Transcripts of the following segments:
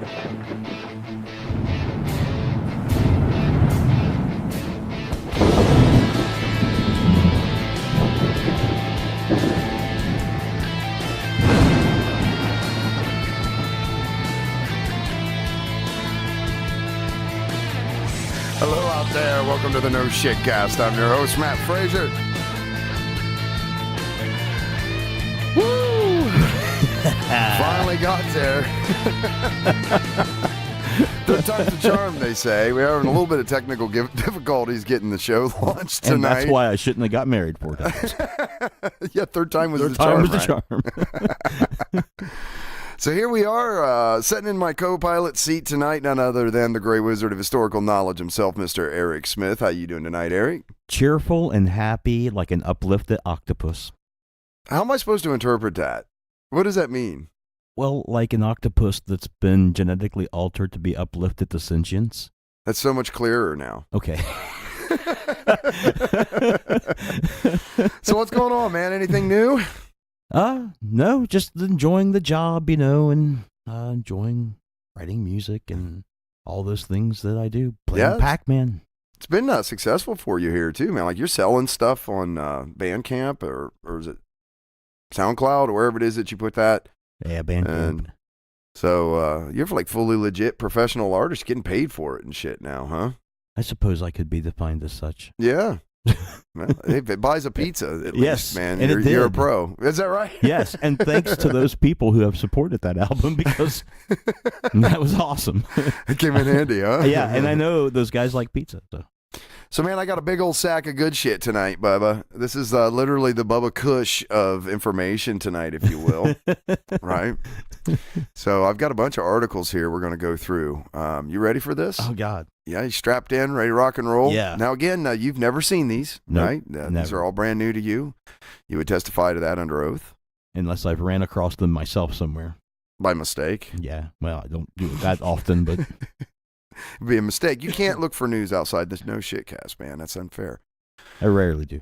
Hello out there. Welcome to the No Shit Cast. I'm your host, Matt Frazier. Woo! Finally got there. Third time's the charm, they say. We're having a little bit of technical difficulties getting the show launched tonight. And that's why I shouldn't have got married 4 times. Yeah, third time was the charm. So here we are, sitting in my co-pilot seat tonight, none other than the Grey Wizard of Historical Knowledge himself, Mr. Eric Smith. How you doing tonight, Eric? Cheerful and happy like an uplifted octopus. How am I supposed to interpret that? What does that mean? Well, like an octopus that's been genetically altered to be uplifted to sentience. That's so much clearer now. Okay. So what's going on, man? Anything new? No, just enjoying the job, and enjoying writing music and all those things that I do. Playing Pac-Man. It's been successful for you here too, man. Like you're selling stuff on Bandcamp or is it SoundCloud or wherever it is that you put that. Yeah, Bandcamp. And so you're like fully legit professional artist getting paid for it and shit now, huh? I suppose I could be defined as such. Yeah. Well, if it buys a pizza, at least, man, and you're a pro. Is that right? Yes, and thanks to those people who have supported that album because that was awesome. It came in handy, huh? Yeah, and I know those guys like pizza. So, man, I got a big old sack of good shit tonight, Bubba. This is literally the Bubba Kush of information tonight, if you will. Right? So I've got a bunch of articles here we're going to go through. You ready for this? Oh, God. Yeah, you strapped in, ready to rock and roll? Yeah. Now, again, you've never seen these, right? These are all brand new to you. You would testify to that under oath. Unless I've ran across them myself somewhere. By mistake? Yeah. Well, I don't do it that often, but... It'd be a mistake. You can't look for news outside this No Shit Cast, man. That's unfair. I rarely do.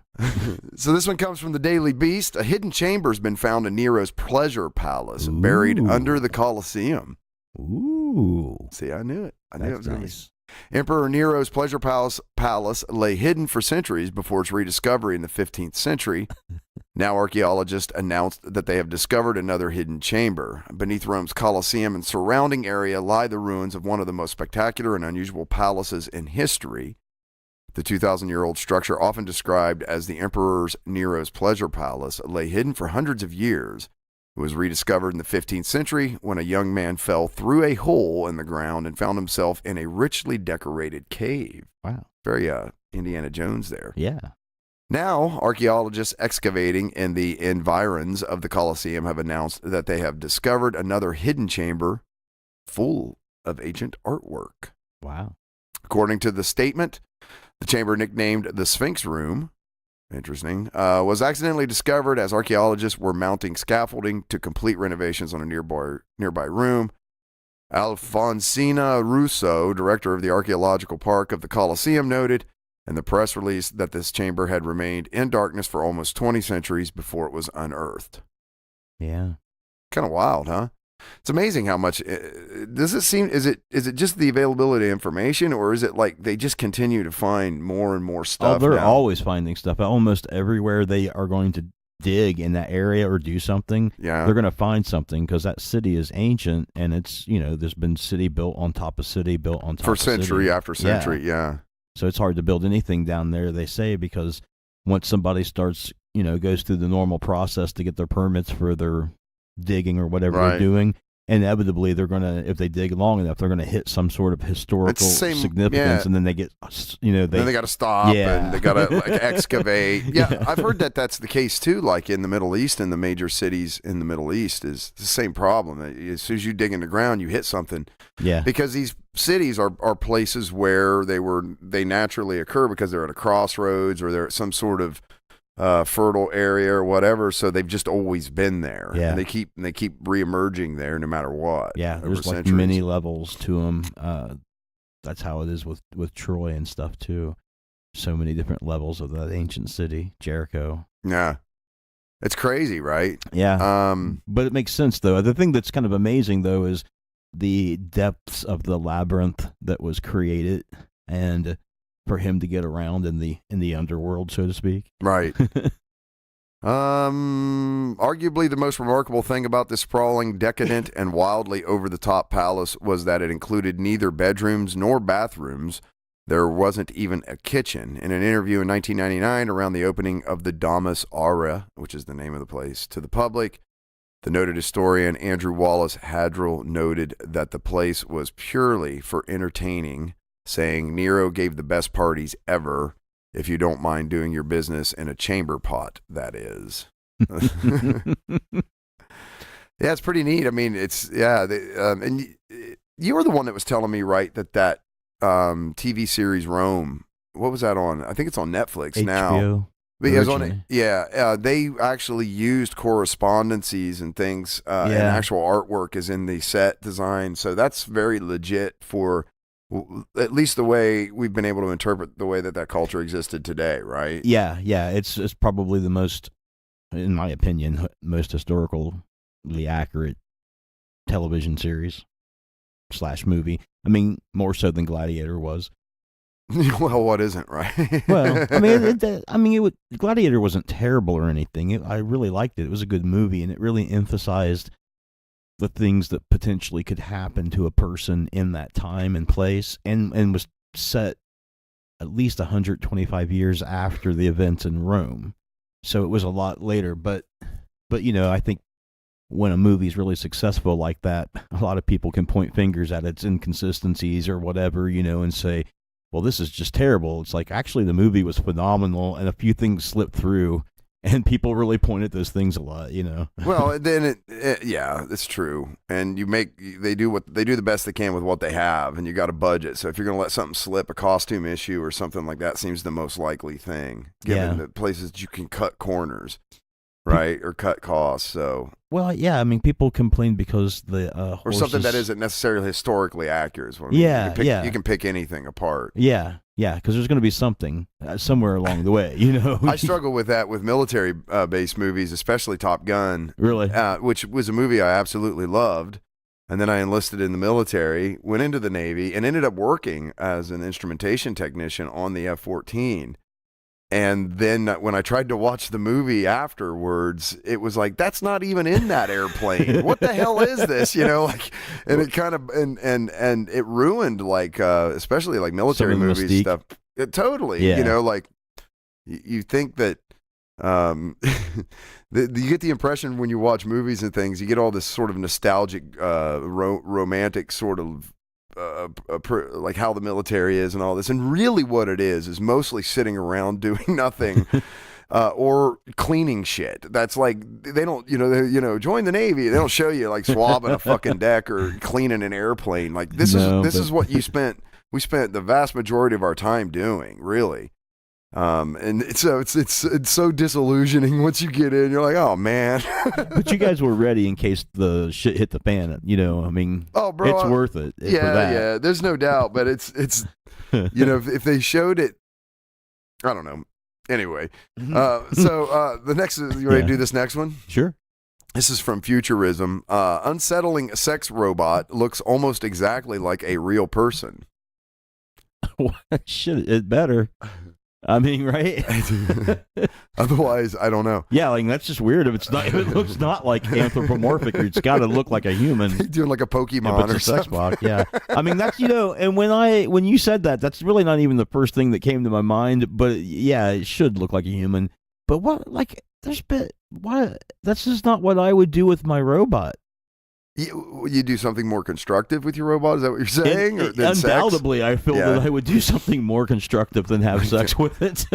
So this one comes from the Daily Beast. A hidden chamber has been found in Nero's pleasure palace, buried under the Colosseum. Ooh. See, I knew it. I knew it was nice. Emperor Nero's pleasure palace lay hidden for centuries before its rediscovery in the 15th century. Now archaeologists announced that they have discovered another hidden chamber. Beneath Rome's Colosseum and surrounding area lie the ruins of one of the most spectacular and unusual palaces in history. The 2,000-year-old structure, often described as the Emperor Nero's pleasure palace, lay hidden for hundreds of years. It was rediscovered in the 15th century when a young man fell through a hole in the ground and found himself in a richly decorated cave. Wow. Very Indiana Jones there. Yeah. Now, archaeologists excavating in the environs of the Colosseum have announced that they have discovered another hidden chamber full of ancient artwork. Wow. According to the statement, the chamber nicknamed the Sphinx Room, interesting, was accidentally discovered as archaeologists were mounting scaffolding to complete renovations on a nearby room. Alfonsina Russo, director of the Archaeological Park of the Colosseum, noted in the press release that this chamber had remained in darkness for almost 20 centuries before it was unearthed. Yeah. Kind of wild, huh? It's amazing how much does it seem. Is it just the availability of information, or is it like they just continue to find more and more stuff? Oh, they're now? always finding stuff. Almost everywhere they are going to dig in that area or do something, they're going to find something because that city is ancient and it's, there's been city built on top of city built on top for of city. century after century. Yeah. So it's hard to build anything down there, they say, because once somebody starts, goes through the normal process to get their permits for their digging or whatever they're doing, inevitably they're going to, if they dig long enough, they're going to hit some sort of historical significance, and then they get, then they got to stop and they got to excavate. Yeah, I've heard that that's the case too, like in the Middle East, in the major cities in the Middle East is the same problem. As soon as you dig in the ground, you hit something. Yeah. Because these cities are places where they naturally occur because they're at a crossroads or they're at some sort of fertile area or whatever, so they've just always been there. Yeah. And they keep reemerging there no matter what. Yeah, there's like many levels to them. That's how it is with Troy and stuff too. So many different levels of that ancient city, Jericho. Yeah. It's crazy, right? Yeah. But it makes sense though. The thing that's kind of amazing though is the depths of the labyrinth that was created, and for him to get around in the underworld, so to speak. Right. Arguably the most remarkable thing about this sprawling, decadent, and wildly over-the-top palace was that it included neither bedrooms nor bathrooms. There wasn't even a kitchen. In an interview in 1999 around the opening of the Domus Aurea, which is the name of the place, to the public, the noted historian Andrew Wallace Hadrill noted that the place was purely for entertaining, saying Nero gave the best parties ever, if you don't mind doing your business in a chamber pot, that is. Yeah, it's pretty neat. I mean, it's, yeah. And you were the one that was telling me, right, that TV series Rome, what was that on? I think it's on Netflix HBO. now. They actually used correspondences and things, and actual artwork is in the set design. So that's very legit for at least the way we've been able to interpret the way that culture existed today, right? Yeah. It's probably the most, in my opinion, most historically accurate television series / movie. I mean, more so than Gladiator was. Well, what isn't, right? Well, I mean, Gladiator wasn't terrible or anything. I really liked it. It was a good movie, and it really emphasized the things that potentially could happen to a person in that time and place, and was set at least 125 years after the events in Rome. So it was a lot later, but I think when a movie's really successful like that, a lot of people can point fingers at its inconsistencies or whatever, and say, well, this is just terrible. It's like, actually, the movie was phenomenal, and a few things slipped through, and people really point at those things a lot, Well, then yeah, it's true. And they do the best they can with what they have, and you got a budget. So if you're going to let something slip, a costume issue or something like that seems the most likely thing, given the places you can cut corners, right, or cut costs. So. Well, yeah, I mean, people complain because the horses... Or something that isn't necessarily historically accurate is what I mean. You can pick anything apart. Yeah, because there's going to be something somewhere along the way, I struggle with that with military-based movies, especially Top Gun. Really? Which was a movie I absolutely loved. And then I enlisted in the military, went into the Navy, and ended up working as an instrumentation technician on the F-14. And then when I tried to watch the movie afterwards, it was like, that's not even in that airplane. What the hell is this? And it kind of, and it ruined especially military movies mystique. stuff. Totally. Yeah. You think that, you get the impression when you watch movies and things, you get all this sort of nostalgic, romantic sort of, like how the military is and all this, and really what it is mostly sitting around doing nothing, or cleaning shit. That's like, they don't, join the Navy. They don't show you swabbing a fucking deck or cleaning an airplane. This is what we spent the vast majority of our time doing, really. And so it's so disillusioning once you get in. You're like, oh man. But you guys were ready in case the shit hit the fan. I mean, oh bro, it's worth it. Yeah, there's no doubt. But it's if they showed it, I don't know. Anyway, so the next, you ready to do this next one? Sure. This is from Futurism. Unsettling sex robot looks almost exactly like a real person. Shit, it better. I mean, right? Otherwise, I don't know. Yeah, that's just weird. If it looks not like anthropomorphic, it's got to look like a human. Doing like a Pokemon or sex box. Yeah, I mean that's and when you said that, that's really not even the first thing that came to my mind. But yeah, it should look like a human. But that's just not what I would do with my robot. You do something more constructive with your robot? Is that what you're saying? Undoubtedly, I feel that I would do something more constructive than have sex with it.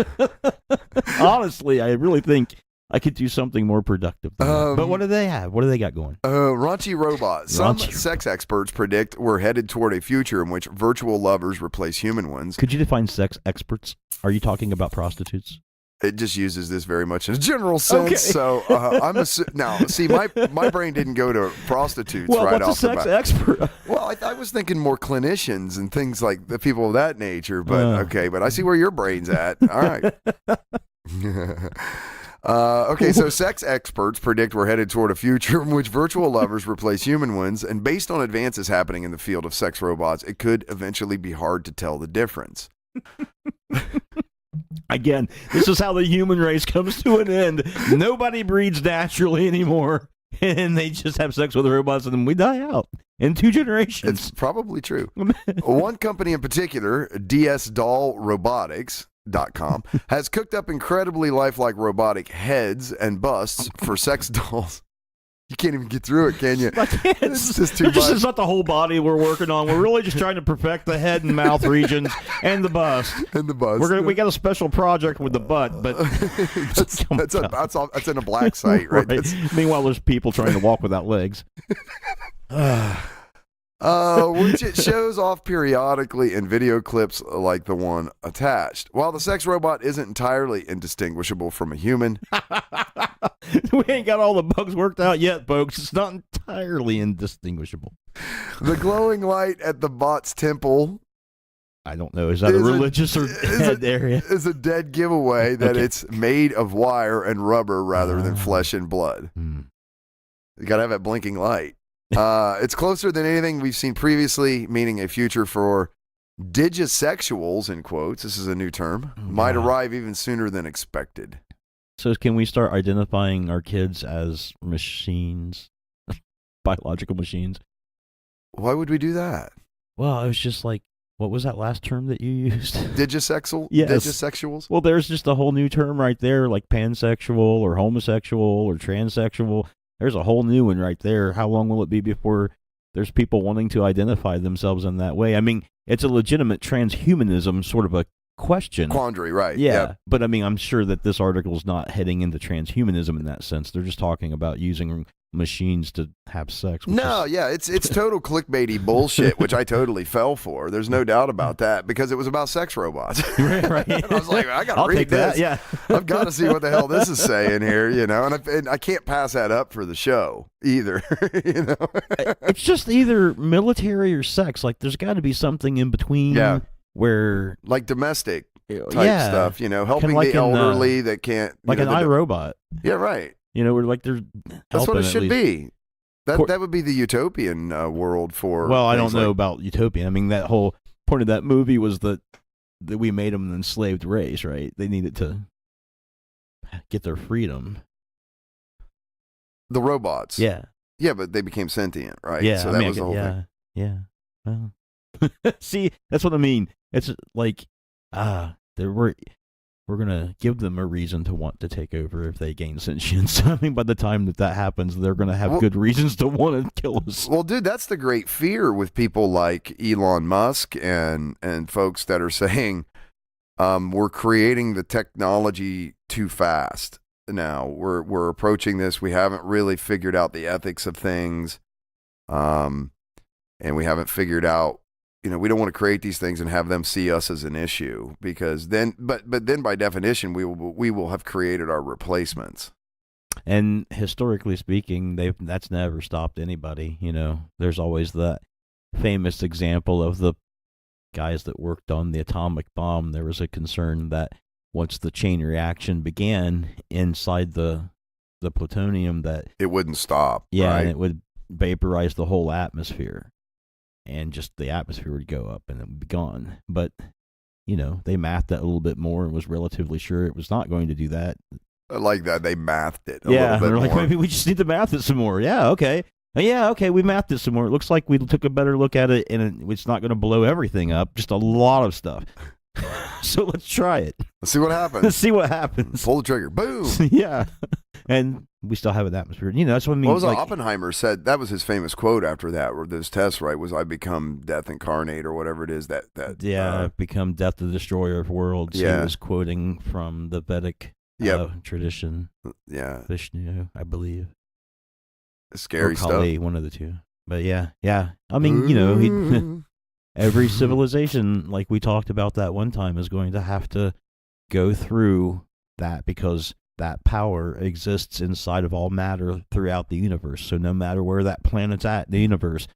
Honestly, I really think I could do something more productive than that. But what do they have? What do they got going? Raunchy robots. Some sex experts predict we're headed toward a future in which virtual lovers replace human ones. Could you define sex experts? Are you talking about prostitutes? It just uses this very much in a general sense. Okay. So now, see, my brain didn't go to prostitutes right off the bat. What's a sex expert? Well, I was thinking more clinicians and things like the people of that nature. But okay, but I see where your brain's at. All right. Okay, so sex experts predict we're headed toward a future in which virtual lovers replace human ones, and based on advances happening in the field of sex robots, it could eventually be hard to tell the difference. Again, this is how the human race comes to an end. Nobody breeds naturally anymore, and they just have sex with robots, and then we die out in 2 generations. It's probably true. One company in particular, DSDollRobotics.com, has cooked up incredibly lifelike robotic heads and busts for sex dolls. You can't even get through it, can you? It's just too much. This is not the whole body we're working on. We're really just trying to perfect the head and mouth regions and the bust. And the bust. We got a special project with the butt, but that's in a black site, right? Meanwhile, there's people trying to walk without legs. Which it shows off periodically in video clips like the one attached. While the sex robot isn't entirely indistinguishable from a human. We ain't got all the bugs worked out yet, folks. It's not entirely indistinguishable. The glowing light at the bot's temple. I don't know. Is that a religious or dead area? Is a dead giveaway that it's made of wire and rubber rather than flesh and blood. You got to have that blinking light. It's closer than anything we've seen previously, meaning a future for digisexuals, in quotes, this is a new term, might arrive even sooner than expected. So can we start identifying our kids as machines, biological machines? Why would we do that? Well, it was just like, what was that last term that you used? Digisexual? Yes. Digisexuals? Well, there's just a whole new term right there, like pansexual or homosexual or transsexual. There's a whole new one right there. How long will it be before there's people wanting to identify themselves in that way? I mean, it's a legitimate transhumanism sort of a question. Quandary, right. Yeah. But I mean, I'm sure that this article is not heading into transhumanism in that sense. They're just talking about using machines to have sex. It's total clickbaity bullshit, which I totally fell for. There's no doubt about that because it was about sex robots. Right. And I was like, I got to read this. That, yeah. I've got to see what the hell this is saying here, you know, and I can't pass that up for the show either, you know. It's just either military or sex. Like, there's got to be something in between where... Like domestic type stuff, you know, helping like the elderly that can't... Like an iRobot. Yeah, right. You know, we're like they're. That's what it should be. That would be the utopian world for. Well, I don't know about utopian. I mean, that whole point of that movie was that we made them an enslaved race, right? They needed to get their freedom. The robots. Yeah. Yeah, but they became sentient, right? Yeah. So that was the whole thing. Yeah. Well, see, that's what I mean. It's like we're going to give them a reason to want to take over if they gain sentience. I mean, by the time that happens, they're going to have good reasons to want to kill us. Well, dude, that's the great fear with people like Elon Musk and folks that are saying we're creating the technology too fast now. We're approaching this. We haven't really figured out the ethics of things, and we haven't figured out. You know, we don't want to create these things and have them see us as an issue because then, but then by definition, we will have created our replacements. And historically speaking, that's never stopped anybody. You know, there's always that famous example of the guys that worked on the atomic bomb. There was a concern that once the chain reaction began inside the plutonium, that it wouldn't stop. Yeah, right? And it would vaporize the whole atmosphere. And just the atmosphere would go up and it would be gone. But, you know, they mathed that a little bit more and was relatively sure it was not going to do that. I like that. They mathed it a little bit more. Like, maybe we just need to math it some more. Yeah, okay. Yeah, okay, we mathed it some more. It looks like we took a better look at it, and it's not going to blow everything up, just a lot of stuff. So let's try it. Let's see what happens. Let's see what happens. Pull the trigger. Boom. Yeah. And we still have an atmosphere. You know, that's what I mean. What was Oppenheimer said? That was his famous quote after that, where those tests, right, was I become death incarnate or whatever it is that I've become death the destroyer of worlds. Yeah. He was quoting from the Vedic tradition. Yeah. Vishnu, I believe. Scary stuff. Kali, one of the two. But yeah. I mean, you know, every civilization, like we talked about that one time, is going to have to go through that because that power exists inside of all matter throughout the universe. So no matter where that planet's at in the universe,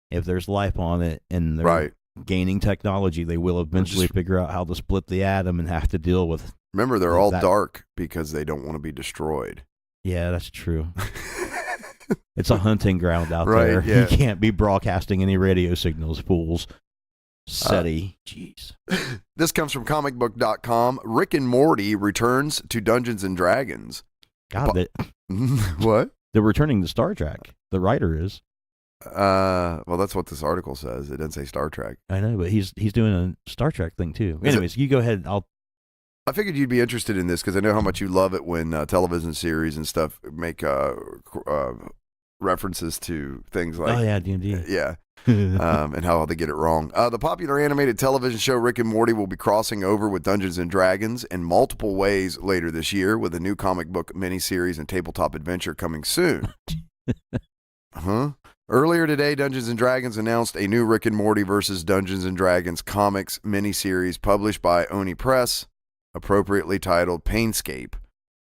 if there's life on it and they're gaining technology, they will eventually figure out how to split the atom and have to deal with Remember, they're all dark because they don't want to be destroyed. Yeah, that's true. It's a hunting ground out Right, there. yeah. You can't be broadcasting any radio signals, fools. SETI. Jeez. This comes from comicbook.com. Rick and Morty returns to Dungeons and Dragons. God, What? they're returning to Star Trek. The writer is. Well, that's what this article says. It doesn't say Star Trek. I know, but he's doing a Star Trek thing too. Anyways, you go ahead. I figured you'd be interested in this because I know how much you love it when television series and stuff make references to things like... Oh, yeah, D&D. Yeah. And how they get it wrong. The popular animated television show Rick and Morty will be crossing over with Dungeons and Dragons in multiple ways later this year, with a new comic book miniseries and tabletop adventure coming soon. Earlier today, Dungeons and Dragons announced a new Rick and Morty versus Dungeons and Dragons comics miniseries published by Oni Press, appropriately titled Painscape.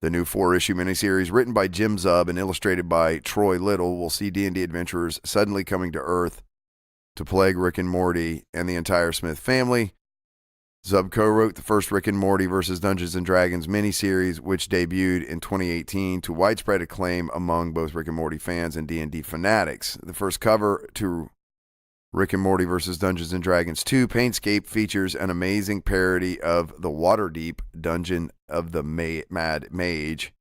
The new 4-issue miniseries, written by Jim Zub and illustrated by Troy Little, will see D&D adventurers suddenly coming to Earth to plague Rick and Morty and the entire Smith family. Zub co-wrote the first Rick and Morty vs. Dungeons & Dragons miniseries, which debuted in 2018 to widespread acclaim among both Rick and Morty fans and D&D fanatics. The first cover to Rick and Morty vs. Dungeons & Dragons 2, Painscape, features an amazing parody of the Waterdeep Dungeon of the Mad Mage,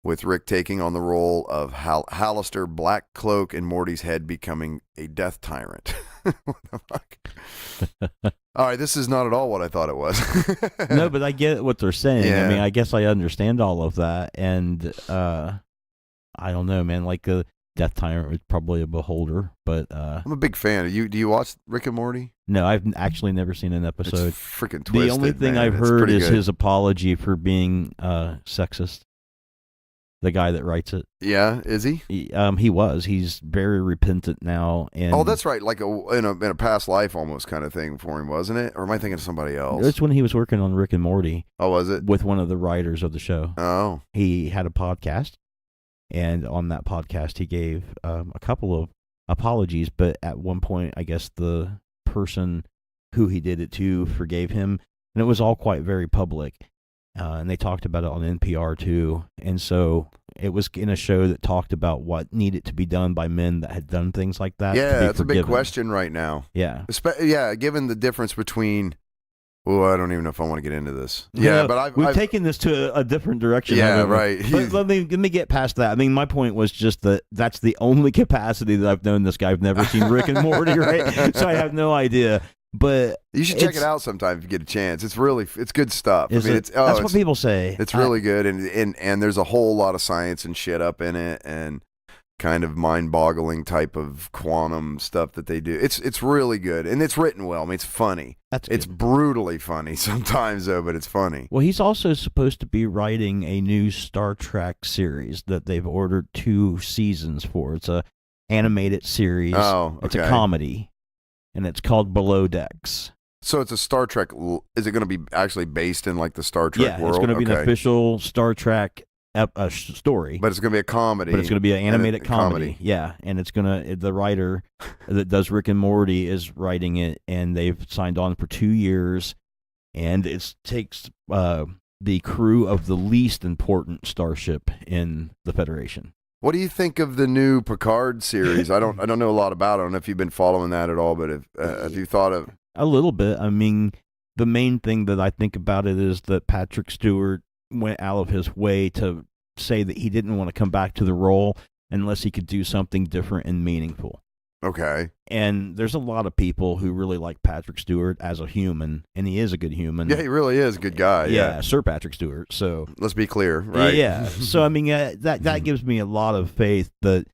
with Rick taking on the role of Hallister Blackcloak and Morty's head becoming a death tyrant. What the fuck? All right, this is not at all what I thought it was. No, but I get what they're saying. Yeah. I mean, I guess I understand all of that, and I don't know, man. Like a death tyrant was probably a beholder, but I'm a big fan. Do you watch Rick and Morty? No, I've actually never seen an episode. It's freaking twisted. The only thing man. I've heard is his apology for being sexist. The guy that writes it. Yeah, is he? He was. He's very repentant now. And oh, that's right. Like in a past life almost kind of thing for him, wasn't it? Or am I thinking of somebody else? It's when he was working on Rick and Morty. Oh, was it? With one of the writers of the show. Oh. He had a podcast, and on that podcast he gave a couple of apologies, but at one point I guess the person who he did it to forgave him, and it was all quite very public. And they talked about it on NPR too. And so it was in a show that talked about what needed to be done by men that had done things like that. Yeah, that's a big question right now. Yeah. Yeah, given the difference between... Oh, I don't even know if I want to get into this. Yeah, but we've taken this to a different direction. Yeah, right. But let me get past that. I mean, my point was just that that's the only capacity that I've known this guy. I've never seen Rick and Morty, right? So I have no idea. But you should check it out sometime if you get a chance. It's good stuff. That's what people say. It's really good, and there's a whole lot of science and shit up in it, and kind of mind-boggling type of quantum stuff that they do. It's really good, and it's written well. I mean, it's funny. It's brutally funny sometimes, though, but it's funny. Well, he's also supposed to be writing a new Star Trek series that they've ordered 2 seasons for. It's a animated series. Oh, okay. It's a comedy. And it's called Below Decks. So it's a Star Trek. Is it going to be actually based in like the Star Trek world? Yeah, it's going to be an official Star Trek story. But it's going to be a comedy. But it's going to be an animated comedy. Yeah, and it's going to... The writer that does Rick and Morty is writing it, and they've signed on for 2 years, and it takes the crew of the least important starship in the Federation. What do you think of the new Picard series? I don't know a lot about it. I don't know if you've been following that at all, but have you thought of... A little bit. I mean, the main thing that I think about it is that Patrick Stewart went out of his way to say that he didn't want to come back to the role unless he could do something different and meaningful. Okay. And there's a lot of people who really like Patrick Stewart as a human, and he is a good human. Yeah, he really is a good guy. Yeah, Sir Patrick Stewart. So let's be clear, right? Yeah. So I mean, that gives me a lot of faith that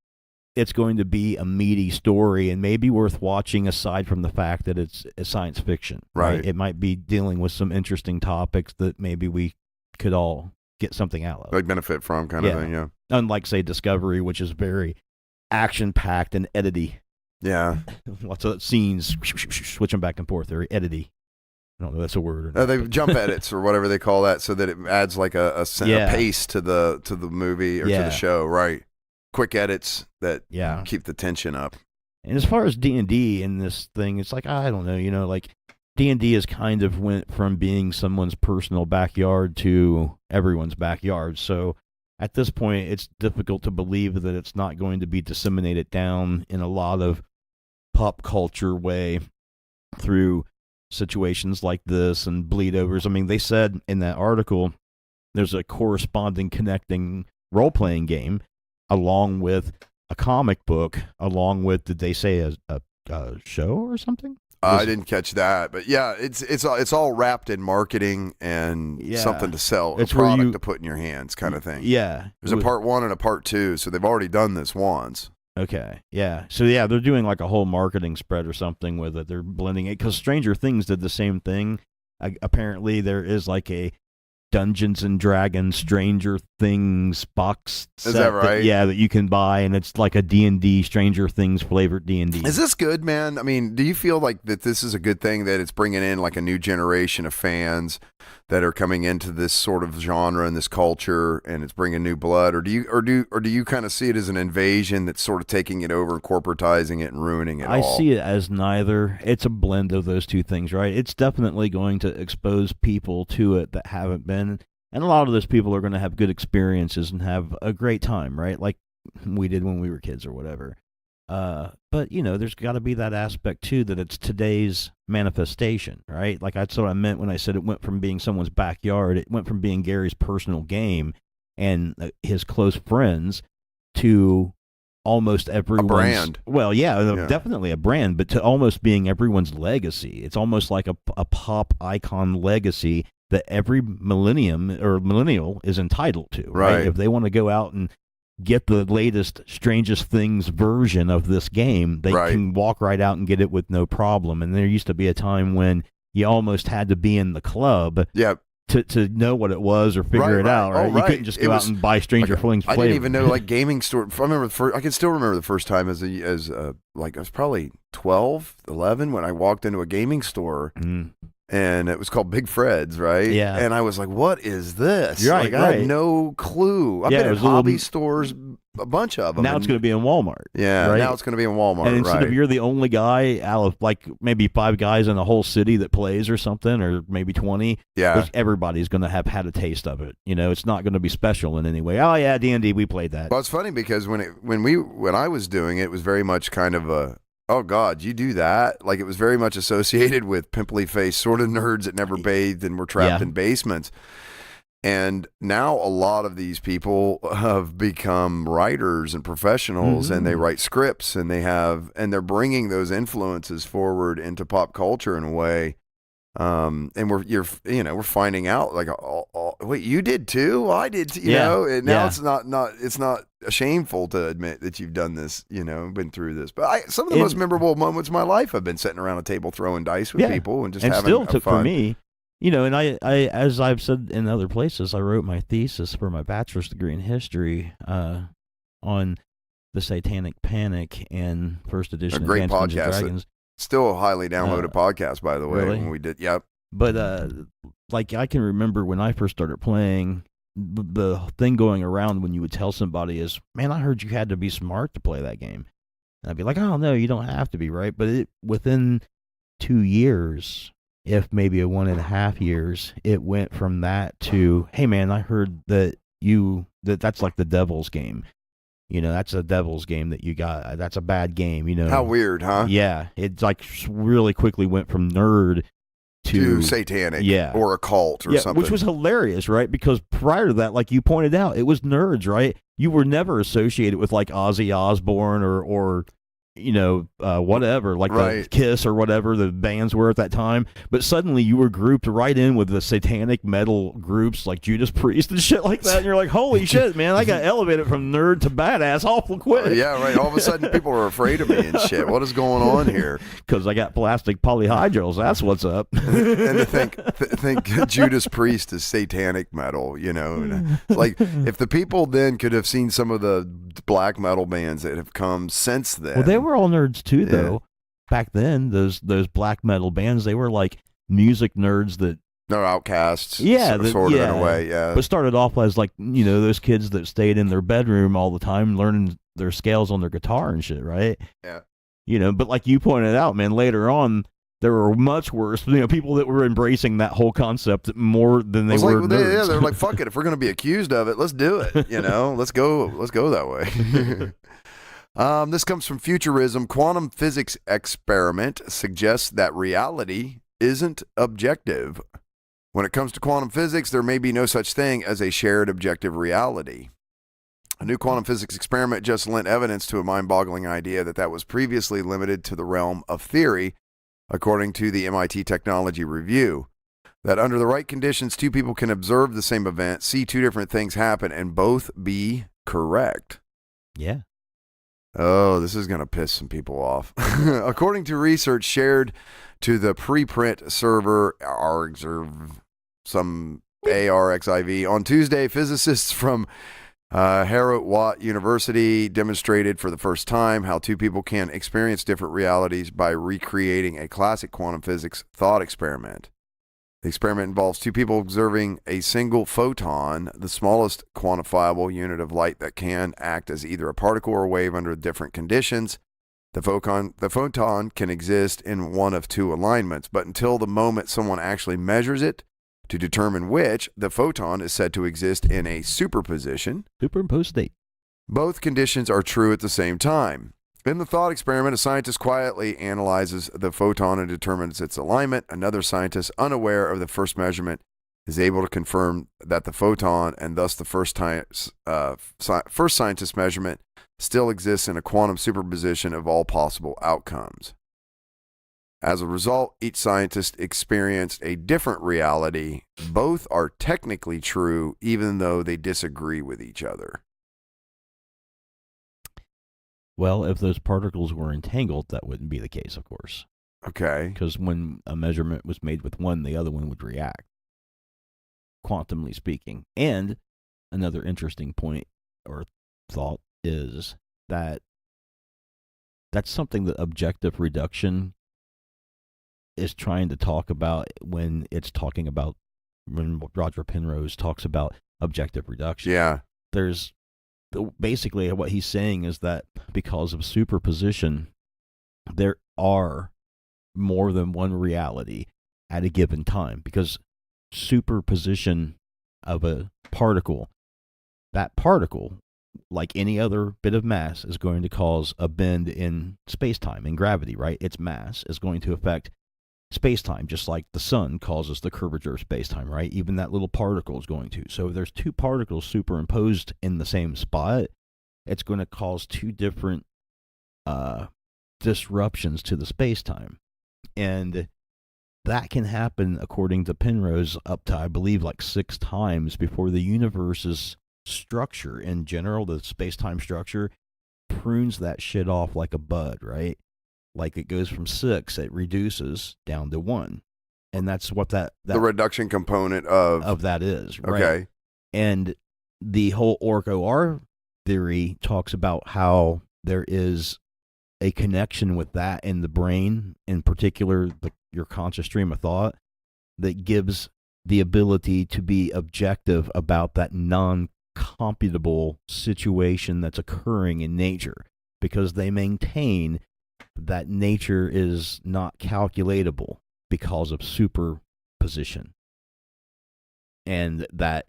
it's going to be a meaty story and maybe worth watching, aside from the fact that it's science fiction. Right. It might be dealing with some interesting topics that maybe we could all get something out of, like benefit from, kind of thing. Yeah. Unlike, say, Discovery, which is very action packed and edity. Yeah. Lots of scenes switching back and forth. Very edity. I don't know if that's a word or not. They jump edits or whatever they call that, so that it adds like a pace to the movie or to the show. Right. Quick edits that keep the tension up. And as far as D&D in this thing, it's like, I don't know, like D&D has kind of went from being someone's personal backyard to everyone's backyard. So at this point, it's difficult to believe that it's not going to be disseminated down in a lot of pop culture way through situations like this and bleed overs. I mean, they said in that article there's a corresponding connecting role-playing game along with a comic book, along with, did they say a show or something? I didn't catch that, but yeah, it's all wrapped in marketing and something to sell, it's a product to put in your hands, kind of thing. Yeah, there's a part 1 and a part 2, so they've already done this once. Okay, yeah. So yeah, they're doing like a whole marketing spread or something with it. They're blending it because Stranger Things did the same thing. Apparently, there is like a Dungeons and Dragons Stranger Things box set. Is that right? That you can buy, and it's like a D&D Stranger Things flavored D&D. Is this good, man? I mean, do you feel like that this is a good thing, that it's bringing in like a new generation of fans that are coming into this sort of genre and this culture, and it's bringing new blood, or do you kind of see it as an invasion that's sort of taking it over and corporatizing it and ruining it all? I see it as neither. It's a blend of those two things, right? It's definitely going to expose people to it that haven't been, and a lot of those people are going to have good experiences and have a great time, right? Like we did when we were kids or whatever. But there's got to be that aspect too, that it's today's manifestation, right? Like that's what I meant when I said it went from being someone's backyard, it went from being Gary's personal game and his close friends to almost everyone's a brand. Well, definitely a brand, but to almost being everyone's legacy. It's almost like a pop icon legacy that every millennial is entitled to, right? If they want to go out and get the latest Strangest Things version of this game, they can walk right out and get it with no problem. And there used to be a time when you almost had to be in the club to know what it was or figure it out, right? You couldn't just go out and buy Stranger Things flavor. I didn't even know, like, gaming store. I remember I can still remember the first time as I was probably 12, 11 when I walked into a gaming store. And it was called Big Fred's, right? Yeah. And I was like, what is this? Right, I had no clue. I've been at hobby stores, a bunch of them. Now it's going to be in Walmart. Yeah, right? Now it's going to be in Walmart, and instead of you're the only guy out of like maybe 5 guys in the whole city that plays or something, or maybe 20, everybody's going to have had a taste of it. It's not going to be special in any way. Oh, yeah, D&D, we played that. Well, it's funny because when I was doing it, it was very much kind of a, oh, God, you do that? Like, it was very much associated with pimply-faced sort of nerds that never bathed and were trapped in basements. And now a lot of these people have become writers and professionals, and they write scripts, and they're bringing those influences forward into pop culture in a way. And we're finding out, like, wait, you did too? Well, I did, you know. And now it's not shameful to admit that you've done this, been through this. But some of the most memorable moments of my life have been sitting around a table throwing dice with people and just having fun. For me, and I, as I've said in other places, I wrote my thesis for my bachelor's degree in history on the Satanic Panic and first edition of Dungeons and Dragons. Still a highly downloaded podcast, by the way. Really? When we did, yep. But like I can remember when I first started playing, the thing going around when you would tell somebody is, "Man, I heard you had to be smart to play that game." And I'd be like, "Oh no, you don't have to be, right?" But within 2 years, if maybe 1.5 years, it went from that to, "Hey man, I heard that that's like the devil's game. That's a devil's game that you got. That's a bad game, How weird, huh? Yeah. It's like really quickly went from nerd to satanic or occult or something. Which was hilarious, right? Because prior to that, like you pointed out, it was nerds, right? You were never associated with like Ozzy Osbourne or whatever, like the Kiss or whatever the bands were at that time. But suddenly you were grouped right in with the satanic metal groups like Judas Priest and shit like that. And you're like, holy shit, man, I got elevated from nerd to badass awful quick. Yeah, right. All of a sudden people are afraid of me and shit. What is going on here? Because I got plastic polyhydrils. That's what's up. And to think Judas Priest is satanic metal, Like, if the people then could have seen some of the black metal bands that have come since then. Well, they were all nerds too, though. Back then, those black metal bands, they were like music nerds that they're outcasts. Sort of in a way. Yeah, but started off as like those kids that stayed in their bedroom all the time learning their scales on their guitar and shit, right? Yeah. But like you pointed out, man, later on there were much worse, people that were embracing that whole concept more than they were nerds. They're like, fuck it. If we're going to be accused of it, let's do it. Let's go that way. This comes from Futurism. Quantum physics experiment suggests that reality isn't objective. When it comes to quantum physics, there may be no such thing as a shared objective reality. A new quantum physics experiment just lent evidence to a mind-boggling idea that was previously limited to the realm of theory, according to the MIT Technology Review. That under the right conditions, two people can observe the same event, see two different things happen, and both be correct. Yeah. Oh, this is going to piss some people off. According to research shared to the preprint server ARXIV on Tuesday, physicists from Harrow University demonstrated for the first time how two people can experience different realities by recreating a classic quantum physics thought experiment. The experiment involves two people observing a single photon, the smallest quantifiable unit of light that can act as either a particle or a wave under different conditions. The photon can exist in one of two alignments, but until the moment someone actually measures it to determine which, the photon is said to exist in a superposition. Superimposed state. Both conditions are true at the same time. In the thought experiment, a scientist quietly analyzes the photon and determines its alignment. Another scientist, unaware of the first measurement, is able to confirm that the photon, and thus the first scientist measurement, still exists in a quantum superposition of all possible outcomes. As a result, each scientist experienced a different reality. Both are technically true, even though they disagree with each other. Well, if those particles were entangled, that wouldn't be the case, of course. Okay. Because when a measurement was made with one, the other one would react, quantumly speaking. And another interesting point or thought is that that's something that objective reduction is trying to talk about when Roger Penrose talks about objective reduction. Yeah. Basically what he's saying is that because of superposition, there are more than one reality at a given time, because superposition of a particle, that particle, like any other bit of mass, is going to cause a bend in space-time, in gravity, right? Its mass is going to affect space-time, just like the sun causes the curvature of space-time, right? Even that little particle is going to. So if there's two particles superimposed in the same spot, it's going to cause two different disruptions to the space-time. And that can happen, according to Penrose, up to, I believe, like 6 times before the universe's structure in general, the space-time structure, prunes that shit off like a bud, right? Like it goes from 6, it reduces down to 1. And that's what that the reduction component of that is, right? Okay. And the whole OR theory talks about how there is a connection with that in the brain, in particular your conscious stream of thought, that gives the ability to be objective about that non-computable situation that's occurring in nature, because they maintain that nature is not calculatable because of superposition. And that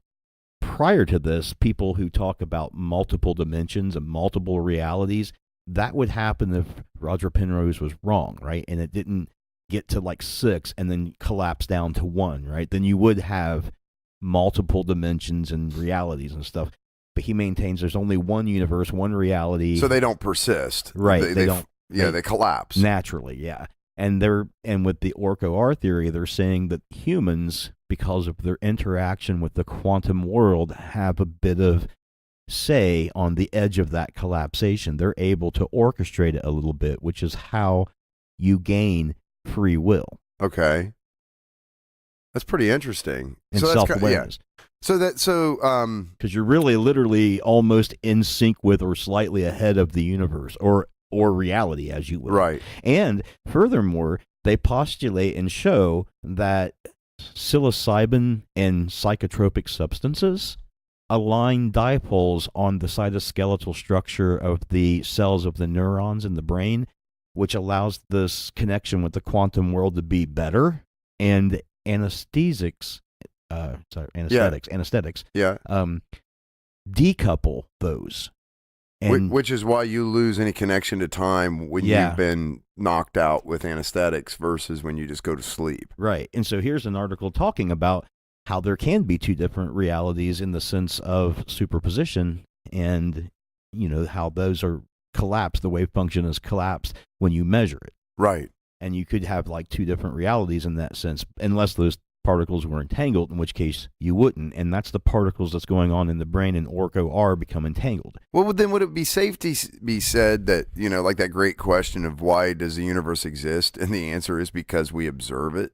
prior to this, people who talk about multiple dimensions and multiple realities, that would happen if Roger Penrose was wrong, right? And it didn't get to like 6 and then collapse down to 1, right? Then you would have multiple dimensions and realities and stuff. But he maintains there's only one universe, one reality. So they don't persist. Right. They don't. Yeah, they collapse. Naturally, yeah. And with the OR theory, they're saying that humans, because of their interaction with the quantum world, have a bit of say on the edge of that collapsation. They're able to orchestrate it a little bit, which is how you gain free will. Okay. That's pretty interesting. And self-awareness. Yeah. Because you're really literally almost in sync with or slightly ahead of the universe or reality, as you will. Right. And furthermore, they postulate and show that psilocybin and psychotropic substances align dipoles on the cytoskeletal structure of the cells of the neurons in the brain, which allows this connection with the quantum world to be better, and anesthetics, Yeah. Decouple those. And Which is why you lose any connection to time when you've been knocked out with anesthetics versus when you just go to sleep. Right. And so here's an article talking about how there can be two different realities in the sense of superposition, and, how those are collapsed. The wave function is collapsed when you measure it. Right. And you could have like two different realities in that sense, unless those particles were entangled, in which case you wouldn't. And that's the particles that's going on in the brain, and Orco-R become entangled. Well, then would it be safe to be said that, like that great question of why does the universe exist? And the answer is because we observe it?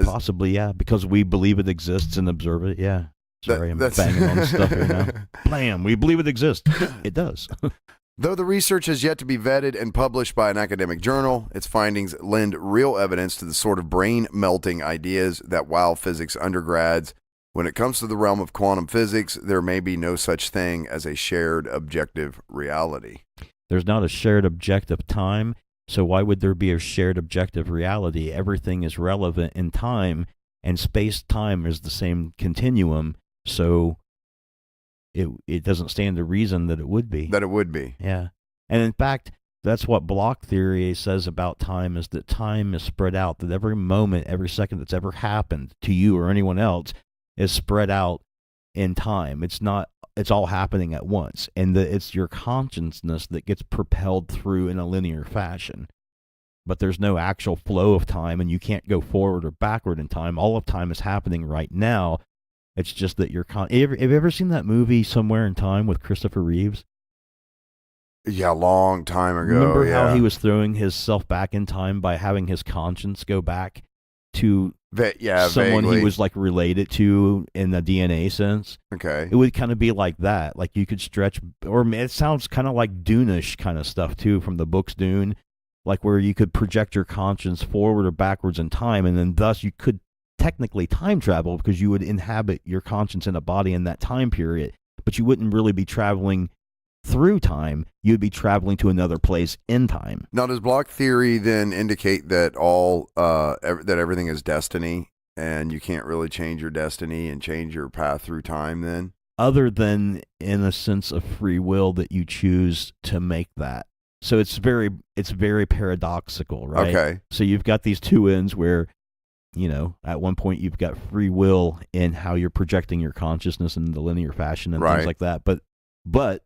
Possibly, yeah. Because we believe it exists and observe it, yeah. Sorry, I'm banging on stuff here now. Blam, we believe it exists. It does. Though the research has yet to be vetted and published by an academic journal, its findings lend real evidence to the sort of brain-melting ideas that wow physics undergrads. When it comes to the realm of quantum physics, there may be no such thing as a shared objective reality. There's not a shared objective time, so why would there be a shared objective reality? Everything is relevant in time, and space-time is the same continuum, so it doesn't stand to reason that it would be. That it would be. Yeah. And in fact, that's what block theory says about time, is that time is spread out, that every moment, every second that's ever happened to you or anyone else is spread out in time. It's all happening at once. And it's your consciousness that gets propelled through in a linear fashion. But there's no actual flow of time, and you can't go forward or backward in time. All of time is happening right now. It's just that have you ever seen that movie Somewhere in Time with Christopher Reeves? Yeah, a long time ago. Remember how he was throwing himself back in time by having his conscience go back to someone vaguely. he was like related to in the DNA sense? Okay. It would kind of be like that. Like you could stretch, or it sounds kind of like Dune-ish kind of stuff too, from the books Dune, like where you could project your conscience forward or backwards in time, and then thus you could technically time travel because you would inhabit your conscience in a body in that time period, but you wouldn't really be traveling through time. You'd be traveling to another place in time. Now, does block theory then indicate that that everything is destiny, and you can't really change your destiny and change your path through time then? Other than in a sense of free will that you choose to make that. So it's very paradoxical, right? Okay. So you've got these two ends where, at one point you've got free will in how you're projecting your consciousness in the linear fashion and things like that. But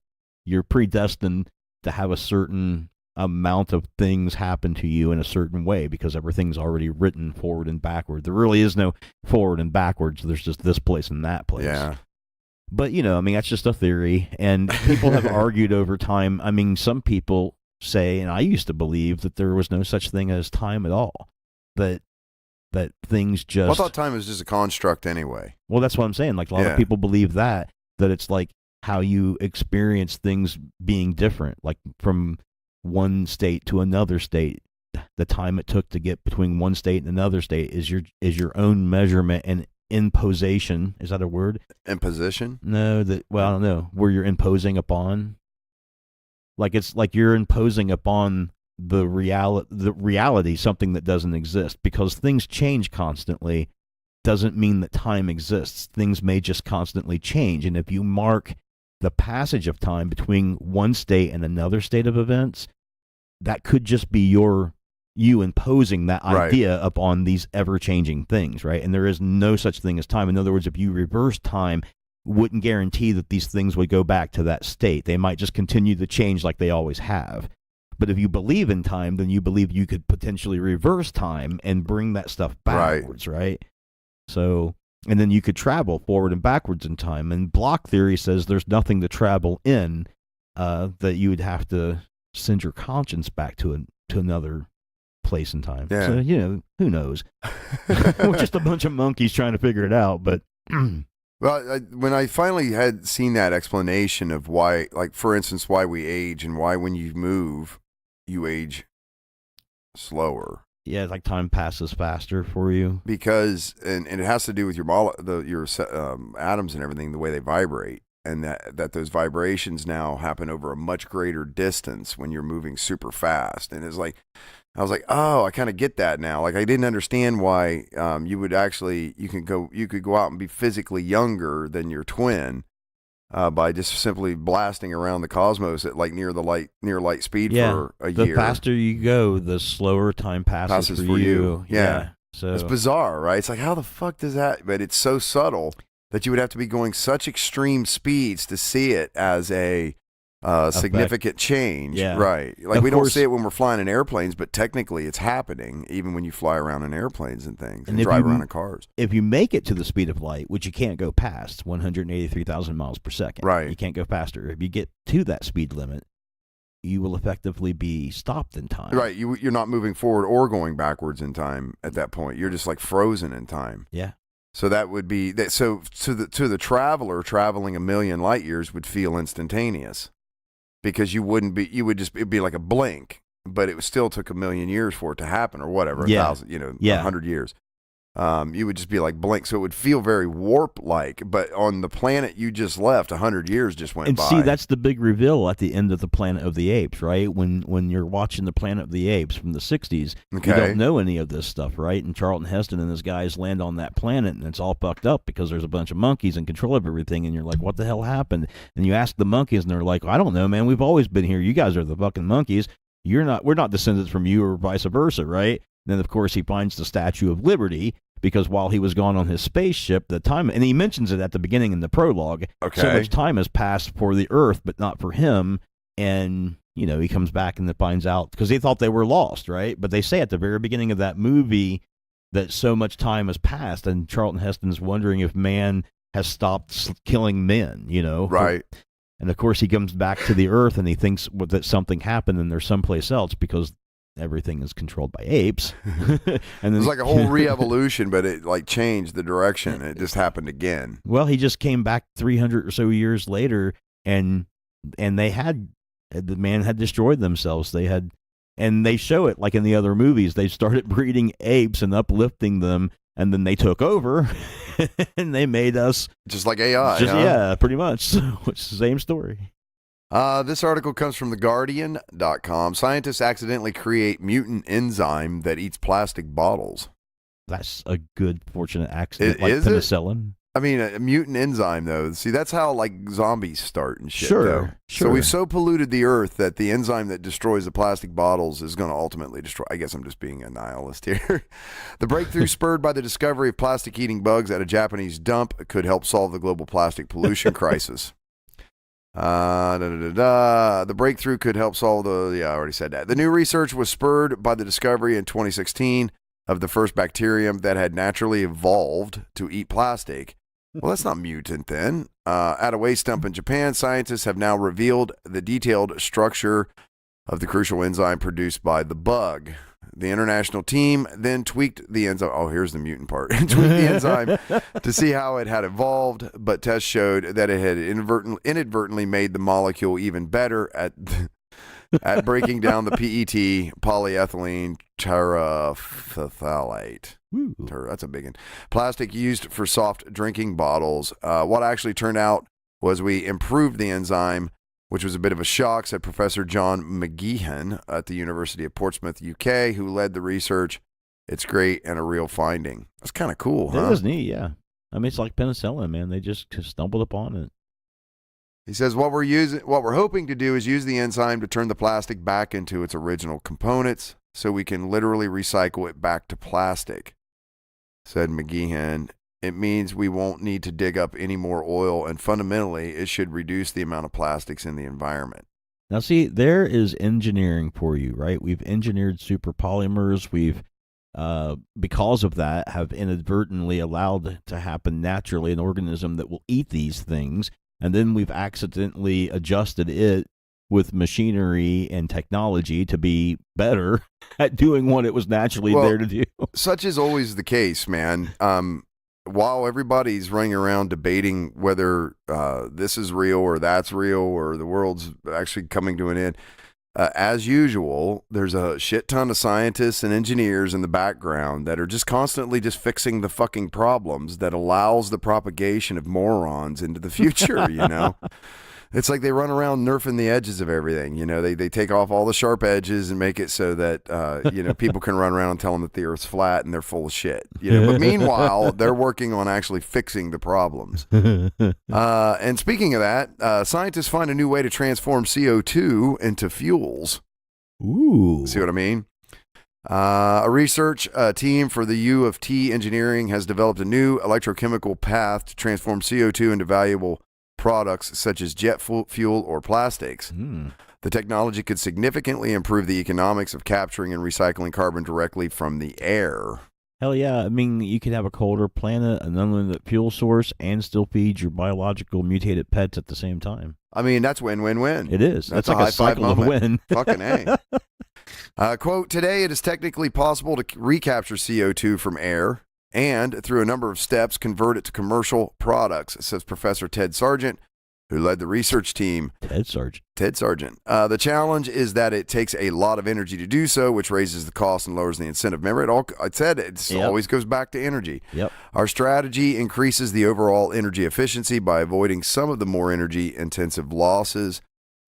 you're predestined to have a certain amount of things happen to you in a certain way because everything's already written forward and backward. There really is no forward and backwards. There's just this place and that place. Yeah. But, that's just a theory. And people have argued over time. I mean, some people say, and I used to believe, that there was no such thing as time at all. That things just... Well, I thought time was just a construct anyway. Well, that's what I'm saying. Like, a lot of people believe that it's like how you experience things being different, like from one state to another state. The time it took to get between one state and another state is your own measurement and imposition. Is that a word? Imposition? No, I don't know. Where you're imposing upon. Like, it's like you're imposing upon the reality something that doesn't exist, because things change constantly doesn't mean that time exists. Things may just constantly change, and if you mark the passage of time between one state and another state of events, that could just be you imposing that idea upon these ever-changing things, right? And there is no such thing as time. In other words, if you reverse time, wouldn't guarantee that these things would go back to that state. They might just continue to change like they always have. But if you believe in time, then you believe you could potentially reverse time and bring that stuff backwards, right? So, and then you could travel forward and backwards in time. And block theory says there's nothing to travel in, that you would have to send your conscience back to another place in time. Yeah. So, who knows? We're just a bunch of monkeys trying to figure it out, but... Well, when I finally had seen that explanation of why, like, for instance, why we age and why when you move, you age slower. Yeah, like time passes faster for you. Because, and it has to do with your atoms and everything, the way they vibrate. and that those vibrations now happen over a much greater distance when you're moving super fast. And it's like, I was like, oh, I kind of get that now. Like, I didn't understand why you could go out and be physically younger than your twin by just simply blasting around the cosmos at like near light speed for a year. The faster you go, the slower time passes for you. Yeah. So it's bizarre, right? It's like, how the fuck does that? But it's so subtle that you would have to be going such extreme speeds to see it as a significant change. Yeah. Right. Like, of we course, don't see it when we're flying in airplanes, but technically it's happening even when you fly around in airplanes and things and drive around in cars. If you make it to the speed of light, which you can't go past 183,000 miles per second. Right. You can't go faster. If you get to that speed limit, you will effectively be stopped in time. Right. You're not moving forward or going backwards in time at that point. You're just like frozen in time. Yeah. So that would be that. So to the traveler traveling a million light years would feel instantaneous, because it'd be like a blink, but it still took a million years for it to happen, or whatever, 1,000, 100 years. You would just be like blink, so it would feel very warp-like. But on the planet you just left, 100 years just went by. And see, that's the big reveal at the end of the Planet of the Apes, right? When you're watching the Planet of the Apes from the 60s, you don't know any of this stuff, right? And Charlton Heston and his guys land on that planet, and it's all fucked up because there's a bunch of monkeys in control of everything, and you're like, what the hell happened? And you ask the monkeys, and they're like, I don't know, man. We've always been here. You guys are the fucking monkeys. We're not descendants from you, or vice versa, right? And then, of course, he finds the Statue of Liberty, because while he was gone on his spaceship, the time, and he mentions it at the beginning in the prologue, so much time has passed for the Earth, but not for him. And, he comes back and finds out, because they thought they were lost, right? But they say at the very beginning of that movie that so much time has passed, and Charlton Heston's wondering if man has stopped killing men, Right. And, of course, he comes back to the Earth, and he thinks that something happened and they're someplace else, because everything is controlled by apes. And then, it's like a whole re-evolution, but it like changed the direction. It just happened again. Well, he just came back 300 or so years later, and the man had destroyed themselves. And they show it like in the other movies. They started breeding apes and uplifting them, and then they took over and they made us just like AI. Yeah, pretty much. It's the same story. This article comes from theguardian.com. Scientists accidentally create mutant enzyme that eats plastic bottles. That's a good, fortunate accident, like is penicillin. I mean, a mutant enzyme, though. See, that's how, like, zombies start and shit, Sure. So we've so polluted the earth that the enzyme that destroys the plastic bottles is going to ultimately destroy. I guess I'm just being a nihilist here. The breakthrough spurred by the discovery of plastic-eating bugs at a Japanese dump could help solve the global plastic pollution crisis. The breakthrough could help solve I already said that. The new research was spurred by the discovery in 2016 of the first bacterium that had naturally evolved to eat plastic. Well, that's not mutant then. At a waste dump in Japan, scientists have now revealed the detailed structure of the crucial enzyme produced by the bug. The international team then tweaked the enzyme. Oh, here's the mutant part. Tweaked the enzyme to see how it had evolved, but tests showed that it had inadvertently made the molecule even better at breaking down the PET, polyethylene terephthalate. That's a big one. Plastic used for soft drinking bottles. What actually turned out was we improved the enzyme, which was a bit of a shock, said Professor John McGeehan at the University of Portsmouth, UK, who led the research. It's great and a real finding. That's kind of cool, huh? That is neat, yeah. I mean, it's like penicillin, man. They just stumbled upon it. He says what we're hoping to do is use the enzyme to turn the plastic back into its original components, so we can literally recycle it back to plastic, said McGeehan. It means we won't need to dig up any more oil, and fundamentally, it should reduce the amount of plastics in the environment. Now, see, there is engineering for you, right? We've engineered super polymers. We've, because of that, have inadvertently allowed to happen naturally an organism that will eat these things, and then we've accidentally adjusted it with machinery and technology to be better at doing what it was naturally there to do. Such is always the case, man. While everybody's running around debating whether this is real or that's real or the world's actually coming to an end, as usual, there's a shit ton of scientists and engineers in the background that are just constantly just fixing the fucking problems that allows the propagation of morons into the future, you know? It's like they run around nerfing the edges of everything. You know, they take off all the sharp edges and make it so that, you know, people can run around and tell them that the Earth's flat and they're full of shit. You know, but meanwhile, they're working on actually fixing the problems. And speaking of that, scientists find a new way to transform CO2 into fuels. Ooh. See what I mean? A research team for the U of T Engineering has developed a new electrochemical path to transform CO2 into valuable products such as jet fuel or plastics. The technology could significantly improve the economics of capturing and recycling carbon directly from the air. Hell yeah. I mean, you could have a colder planet, an unlimited fuel source, and still feed your biological mutated pets at the same time. I mean, that's win-win-win. It is. That's like a cycle of win. Fucking A. Quote, today it is technically possible to recapture CO2 from air and, through a number of steps, convert it to commercial products, says Professor Ted Sargent, who led the research team. Ted Sargent. The challenge is that it takes a lot of energy to do so, which raises the cost and lowers the incentive. Remember, it always goes back to energy. Yep. Our strategy increases the overall energy efficiency by avoiding some of the more energy-intensive losses.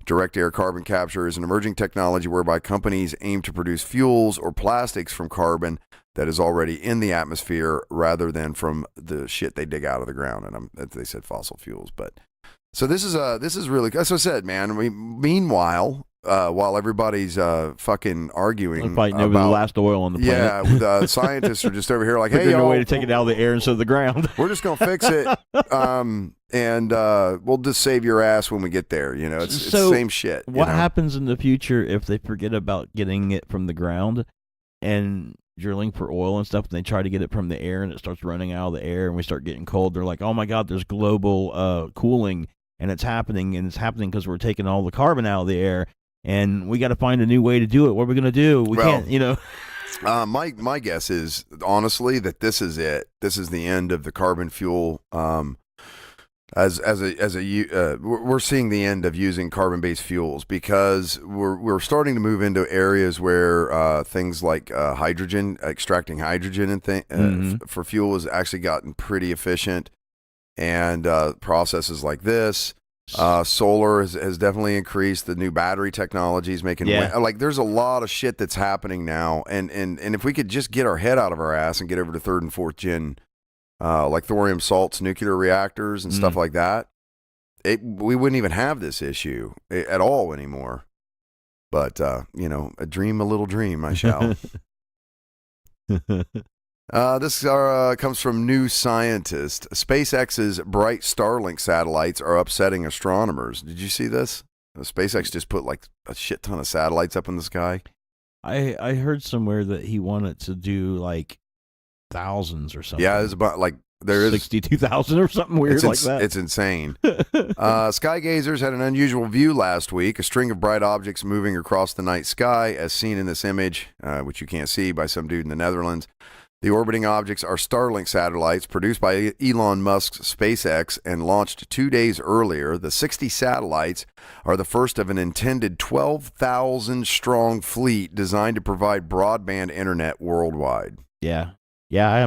Direct air carbon capture is an emerging technology whereby companies aim to produce fuels or plastics from carbon that is already in the atmosphere rather than from the shit they dig out of the ground. And they said fossil fuels, but so this is really, as I said, man. Meanwhile, while everybody's fucking arguing fighting over the last oil on the planet, the scientists are just over here like, hey, there's no way to take it out of the air instead of the ground. We're just gonna fix it, and we'll just save your ass when we get there. You know, it's the same shit. What happens in the future if they forget about getting it from the ground and drilling for oil and stuff, and they try to get it from the air and it starts running out of the air and we start getting cold? They're like, oh my God, there's global cooling, and it's happening because we're taking all the carbon out of the air, and we got to find a new way to do it. What are we going to do? We can't, you know. My guess is, honestly, that this is it. This is the end of the carbon fuel. We're seeing the end of using carbon-based fuels because we're starting to move into areas where things like hydrogen, extracting hydrogen and for fuel has actually gotten pretty efficient, and processes like this. Solar has definitely increased. The new battery technologies making like there's a lot of shit that's happening now, and if we could just get our head out of our ass and get over to third and fourth gen, like thorium salts, nuclear reactors, and stuff like that, we wouldn't even have this issue at all anymore. But you know, a little dream, I shall. This comes from New Scientist. SpaceX's bright Starlink satellites are upsetting astronomers. Did you see this? SpaceX just put like a shit ton of satellites up in the sky. I heard somewhere that he wanted to do like thousands or something. Yeah, it's about like there is 62,000 or something weird like that. It's insane. Skygazers had an unusual view last week. A string of bright objects moving across the night sky, as seen in this image, which you can't see, by some dude in the Netherlands. The orbiting objects are Starlink satellites produced by Elon Musk's SpaceX and launched 2 days earlier. The 60 satellites are the first of an intended 12,000-strong fleet designed to provide broadband internet worldwide. Yeah. Yeah,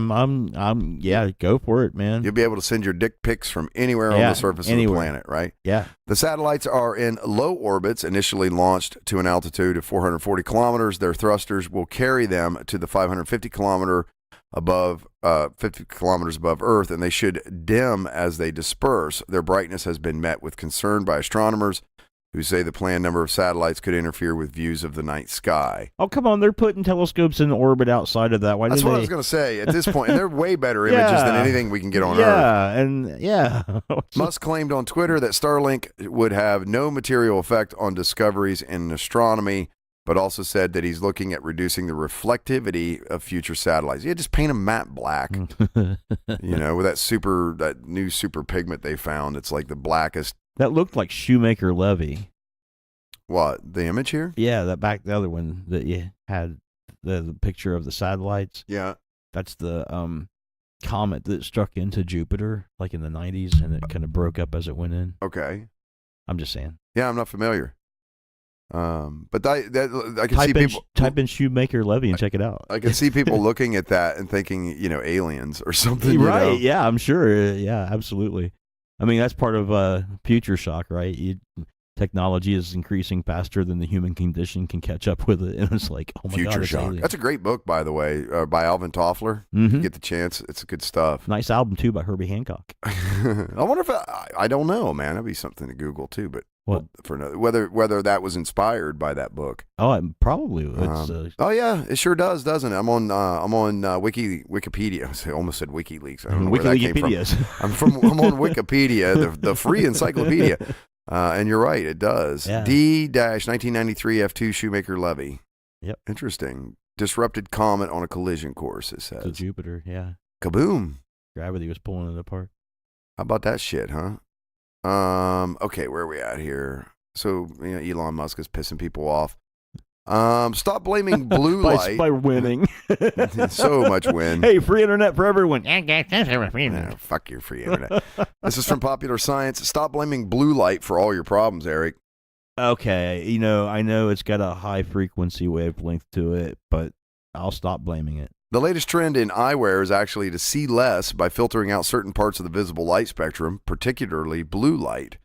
yeah, go for it, man. You'll be able to send your dick pics from anywhere on the surface of the planet, right? Yeah. The satellites are in low orbits, initially launched to an altitude of 440 kilometers. Their thrusters will carry them to the 550 kilometers above Earth, and they should dim as they disperse. Their brightness has been met with concern by astronomers who say the planned number of satellites could interfere with views of the night sky. Oh, come on. They're putting telescopes in orbit outside of that. That's what I was going to say. At this point, and they're way better images than anything we can get on Earth. Musk claimed on Twitter that Starlink would have no material effect on discoveries in astronomy, but also said that he's looking at reducing the reflectivity of future satellites. Yeah, just paint them matte black. You know, with that new super pigment they found. It's like the blackest. That looked like Shoemaker Levy. What, the image here? Yeah, the other one that you had, the picture of the satellites. Yeah. That's the comet that struck into Jupiter, like in the 90s, and it kind of broke up as it went in. Okay. I'm just saying. Yeah, I'm not familiar. But I can see people type in Shoemaker Levy and check it out. I can see people looking at that and thinking, aliens or something. Right? Yeah, I'm sure. Yeah, absolutely. I mean, that's part of future shock, right? Technology is increasing faster than the human condition can catch up with it, and it's like, oh my God, Future Shock. alien. That's a great book, by the way, by Alvin Toffler. If you get the chance, it's good stuff. Nice album too by Herbie Hancock. I wonder if I don't know, man. That'd be something to Google too, but what for another, whether that was inspired by that book. Oh, it probably. It's, oh yeah, it sure does, doesn't it? I'm on Wikipedia. I almost said WikiLeaks. I don't know where that came from. I'm on Wikipedia, the free encyclopedia. And you're right, it does. Yeah. D-1993 F2 Shoemaker Levy. Yep. Interesting. Disrupted comet on a collision course, it says. To Jupiter, yeah. Kaboom. Gravity was pulling it apart. How about that shit, huh? Okay, where are we at here? So, Elon Musk is pissing people off. Stop blaming blue light. By winning. So much win. Hey, free internet for everyone. Fuck your free internet. This is from Popular Science. Stop blaming blue light for all your problems, Eric. Okay, I know it's got a high frequency wavelength to it, but I'll stop blaming it. The latest trend in eyewear is actually to see less by filtering out certain parts of the visible light spectrum, particularly blue light.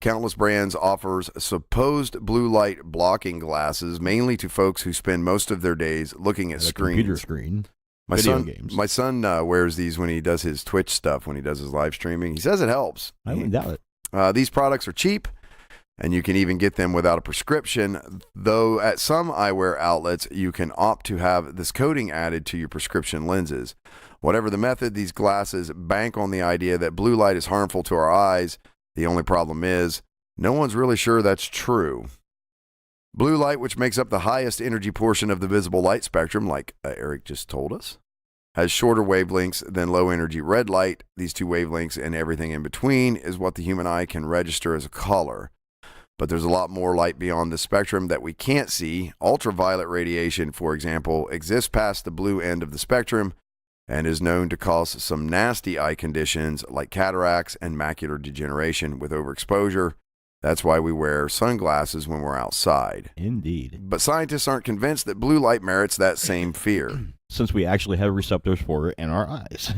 Countless brands offers supposed blue light blocking glasses, mainly to folks who spend most of their days looking at screens. Computer screen. My son wears these when he does his Twitch stuff, when he does his live streaming. He says it helps. I wouldn't doubt it. These products are cheap, and you can even get them without a prescription, though at some eyewear outlets, you can opt to have this coating added to your prescription lenses. Whatever the method, these glasses bank on the idea that blue light is harmful to our eyes. The only problem is, no one's really sure that's true. Blue light, which makes up the highest energy portion of the visible light spectrum, like Eric just told us, has shorter wavelengths than low energy red light. These two wavelengths and everything in between is what the human eye can register as a color. But there's a lot more light beyond the spectrum that we can't see. Ultraviolet radiation, for example, exists past the blue end of the spectrum and is known to cause some nasty eye conditions like cataracts and macular degeneration with overexposure. That's why we wear sunglasses when we're outside. Indeed. But scientists aren't convinced that blue light merits that same fear. Since we actually have receptors for it in our eyes.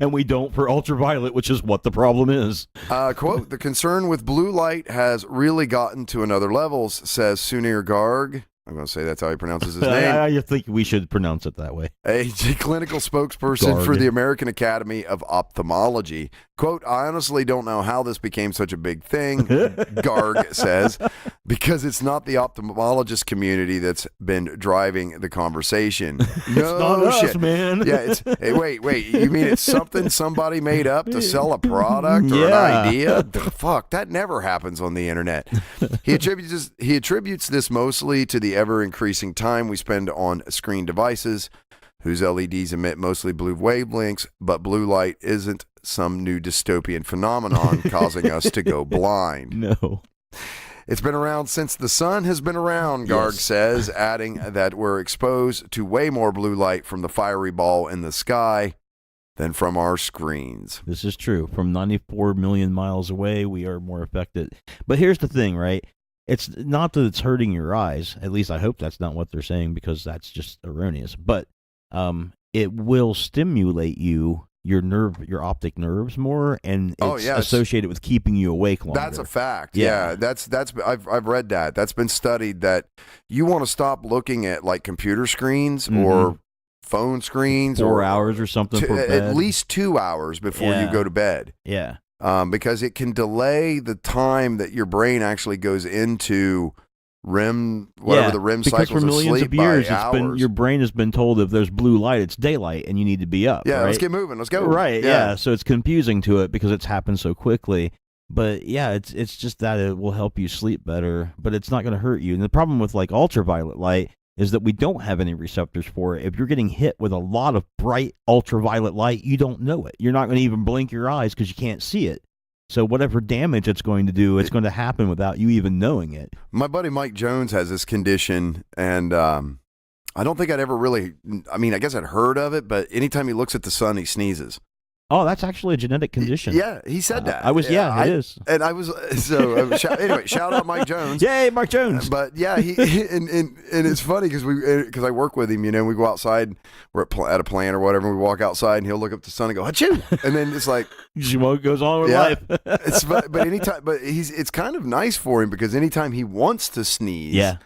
And we don't for ultraviolet, which is what the problem is. Quote, the concern with blue light has really gotten to another level, says Sunir Garg. I'm going to say that's how he pronounces his name. I think we should pronounce it that way. A clinical spokesperson for the American Academy of Ophthalmology. Quote, I honestly don't know how this became such a big thing, Garg says, because it's not the ophthalmologist community that's been driving the conversation. No it's not shit. Us, man. Yeah, hey, wait. You mean it's something somebody made up to sell a product or an idea? Fuck, that never happens on the internet. He attributes this mostly to the ever-increasing time we spend on screen devices, whose LEDs emit mostly blue wavelengths, but blue light isn't some new dystopian phenomenon causing us to go blind. No. It's been around since the sun has been around, Garg says, adding that we're exposed to way more blue light from the fiery ball in the sky than from our screens. This is true. From 94 million miles away, we are more affected. But here's the thing, right? It's not that it's hurting your eyes. At least I hope that's not what they're saying, because that's just erroneous. But it will stimulate your optic nerves more, and it's associated with keeping you awake longer. That's a fact. Yeah, that's I've read that. That's been studied, that you want to stop looking at like computer screens or phone screens 4 hours or something for bed. At least 2 hours before you go to bed. Yeah. Because it can delay the time that your brain actually goes into REM, the REM cycles for millions of sleep of years, hours. Your brain has been told if there's blue light, it's daylight, and you need to be up. Yeah, right? Let's get moving. Let's go. Right. Yeah. So it's confusing to it because it's happened so quickly. But yeah, it's just that it will help you sleep better, but it's not going to hurt you. And the problem with like ultraviolet light is that we don't have any receptors for it. If you're getting hit with a lot of bright ultraviolet light, you don't know it. You're not going to even blink your eyes because you can't see it. So whatever damage it's going to do, it's going to happen without you even knowing it. My buddy Mike Jones has this condition, and I don't think I'd ever really, I guess I'd heard of it, but anytime he looks at the sun, he sneezes. Oh, that's actually a genetic condition. Yeah, he said that. It is. And I was anyway. Shout out Mike Jones. Yay, Mark Jones. But yeah, he and it's funny because I work with him. We go outside. We're at a plant or whatever. And we walk outside, and he'll look up at the sun and go "Achoo!" And then it's like what goes on with life. It's kind of nice for him because anytime he wants to sneeze. Yeah.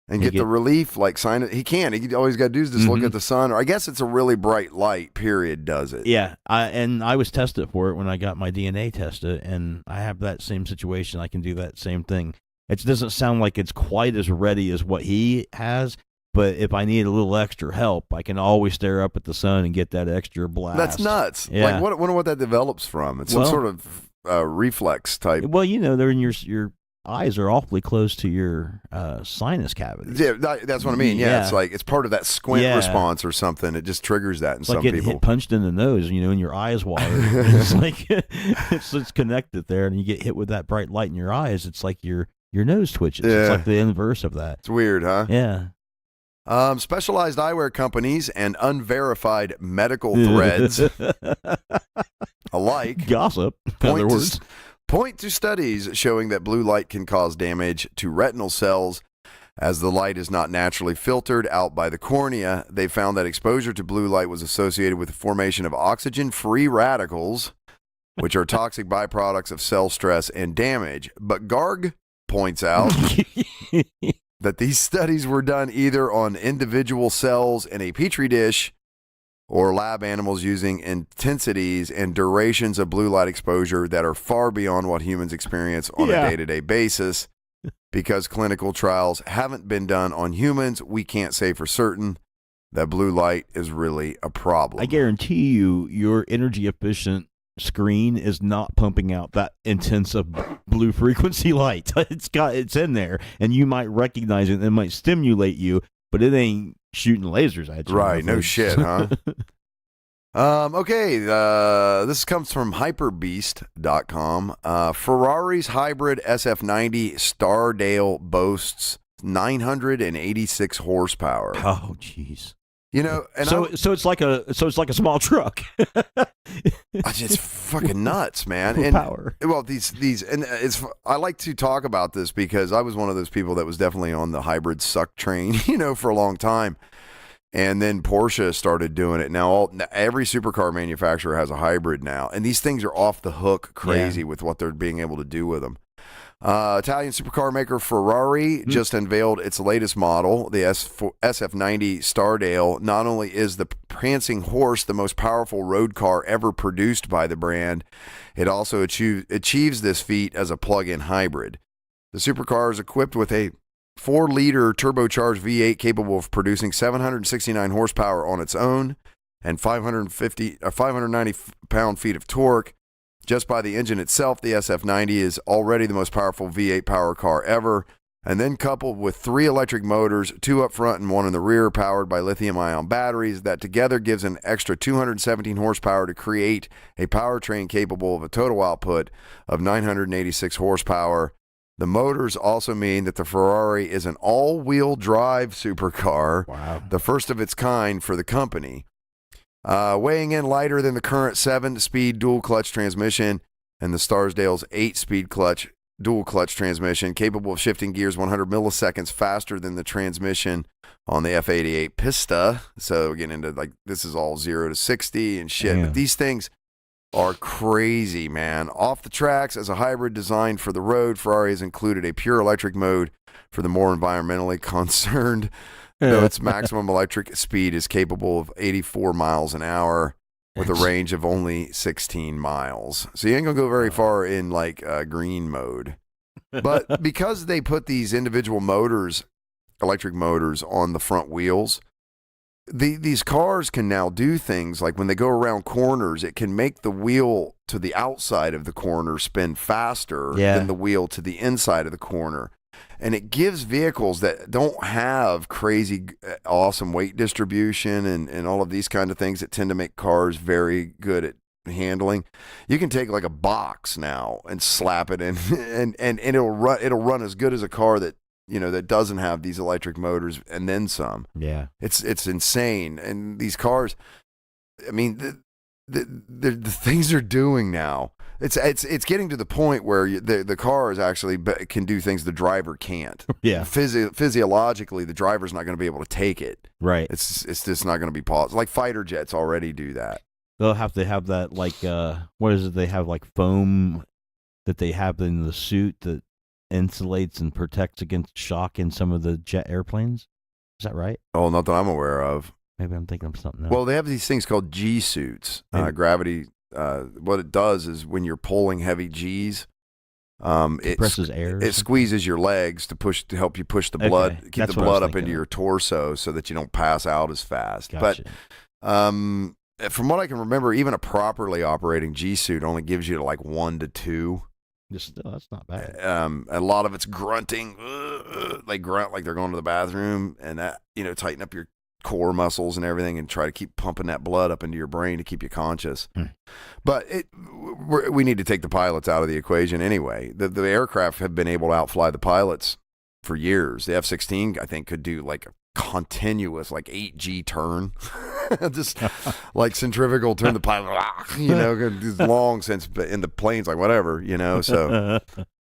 And get the relief, like sign it. He can. All he's got to do is just look at the sun. Or I guess it's a really bright light, period, does it. Yeah. I was tested for it when I got my DNA tested, and I have that same situation. I can do that same thing. It doesn't sound like it's quite as ready as what he has, but if I need a little extra help, I can always stare up at the sun and get that extra blast. That's nuts. Yeah. Like, wonder what that develops from. It's some sort of reflex type. Well, they're in your eyes are awfully close to your sinus cavities. Yeah, that's what I mean. Yeah, it's like it's part of that squint response or something. It just triggers that in some people. It's like getting punched in the nose, and your eyes water. It's like it's connected there, and you get hit with that bright light in your eyes. It's like your nose twitches. Yeah. It's like the inverse of that. It's weird, huh? Yeah. Specialized eyewear companies and unverified medical threads alike. Gossip, in other words. Point to studies showing that blue light can cause damage to retinal cells as the light is not naturally filtered out by the cornea. They found that exposure to blue light was associated with the formation of oxygen-free radicals, which are toxic byproducts of cell stress and damage. But Garg points out that these studies were done either on individual cells in a petri dish or lab animals using intensities and durations of blue light exposure that are far beyond what humans experience on a day-to-day basis. Because clinical trials haven't been done on humans, we can't say for certain that blue light is really a problem. I guarantee you, your energy-efficient screen is not pumping out that intense of blue frequency light. It's in there, and you might recognize it, and it might stimulate you, but it ain't shooting lasers at you. Right, no shit, huh? Okay, this comes from hyperbeast.com. Ferrari's hybrid SF90 Stardale boasts 986 horsepower. Oh, jeez. And so it's like a small truck. It's fucking nuts, man. And power. Well, these and I like to talk about this because I was one of those people that was definitely on the hybrid suck train, for a long time. And then Porsche started doing it. Now every supercar manufacturer has a hybrid now, and these things are off the hook crazy with what they're being able to do with them. Italian supercar maker Ferrari just unveiled its latest model, the SF90 Stardale. Not only is the prancing horse the most powerful road car ever produced by the brand, it also achieves this feat as a plug-in hybrid. The supercar is equipped with a 4-liter turbocharged V8 capable of producing 769 horsepower on its own and 590 pound-feet of torque. Just by the engine itself, the SF90 is already the most powerful V8 power car ever, and then coupled with 3 electric motors, 2 up front and 1 in the rear, powered by lithium-ion batteries, that together gives an extra 217 horsepower to create a powertrain capable of a total output of 986 horsepower. The motors also mean that the Ferrari is an all-wheel drive supercar, the first of its kind for the company. Weighing in lighter than the current 7-speed dual-clutch transmission and the Stardale's 8-speed dual-clutch transmission, capable of shifting gears 100 milliseconds faster than the transmission on the F88 Pista. So we're getting into, this is all 0 to 60 and shit. But these things are crazy, man. Off the tracks, as a hybrid designed for the road, Ferrari has included a pure electric mode for the more environmentally concerned, though its maximum electric speed is capable of 84 miles an hour with a range of only 16 miles. So you ain't going to go very far in green mode. But because they put these individual motors, electric motors, on the front wheels, these cars can now do things like when they go around corners, it can make the wheel to the outside of the corner spin faster than the wheel to the inside of the corner. And it gives vehicles that don't have crazy, awesome weight distribution and all of these kind of things that tend to make cars very good at handling. You can take a box now and slap it in, and it'll run as good as a car that that doesn't have these electric motors and then some. Yeah, it's insane. And these cars, I mean, the things they're doing now. It's getting to the point where the cars actually can do things the driver can't. Yeah. Physiologically, the driver's not going to be able to take it. Right. It's just not going to be possible. Like fighter jets already do that. They'll have to have that, like, what is it? They have like foam that they have in the suit that insulates and protects against shock in some of the jet airplanes. Is that right? Oh, not that I'm aware of. Maybe I'm thinking of something else. Well, they have these things called G suits, gravity. What it does is when you're pulling heavy G's, it presses air. It squeezes your legs to help you push the blood, keep the blood up into your torso so that you don't pass out as fast. Gotcha. But from what I can remember, even a properly operating G suit only gives you like 1 to 2. That's not bad. A lot of it's grunting. They grunt like they're going to the bathroom, and that tighten up your core muscles and everything, and try to keep pumping that blood up into your brain to keep you conscious. But we need to take the pilots out of the equation anyway. The aircraft have been able to outfly the pilots for years. The F-16, I think, could do like a continuous like 8G turn. Just like centrifugal turn the pilot, long since in the planes, like whatever, so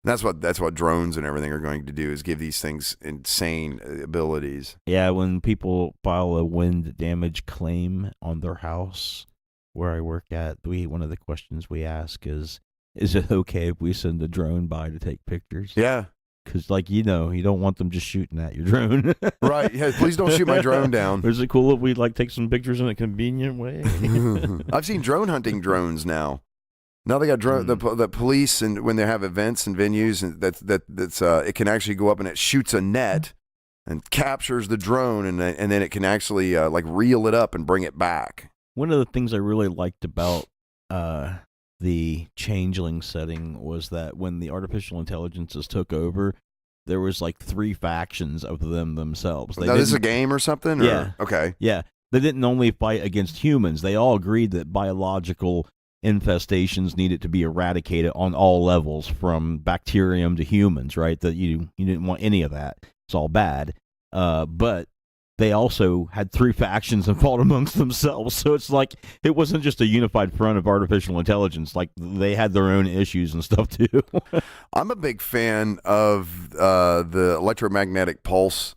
that's what drones and everything are going to do, is give these things insane abilities. Yeah, when people file a wind damage claim on their house where I work at, one of the questions we ask is it okay if we send a drone by to take pictures? Yeah. Because, you don't want them just shooting at your drone. Right. Yeah, please don't shoot my drone down. Is it cool if we, take some pictures in a convenient way? I've seen drone hunting drones now. Now they got the police, and when they have events and venues, and that's it can actually go up and it shoots a net and captures the drone, and then it can actually reel it up and bring it back. One of the things I really liked about the changeling setting was that when the artificial intelligences took over, there was 3 factions of them themselves. Now, this is a game or something? Yeah. Okay. Yeah. They didn't only fight against humans. They all agreed that biological infestations needed to be eradicated on all levels, from bacterium to humans, right? That you didn't want any of that. It's all bad. But they also had 3 factions and fought amongst themselves. So it's it wasn't just a unified front of artificial intelligence. They had their own issues and stuff too. I'm a big fan of the electromagnetic pulse.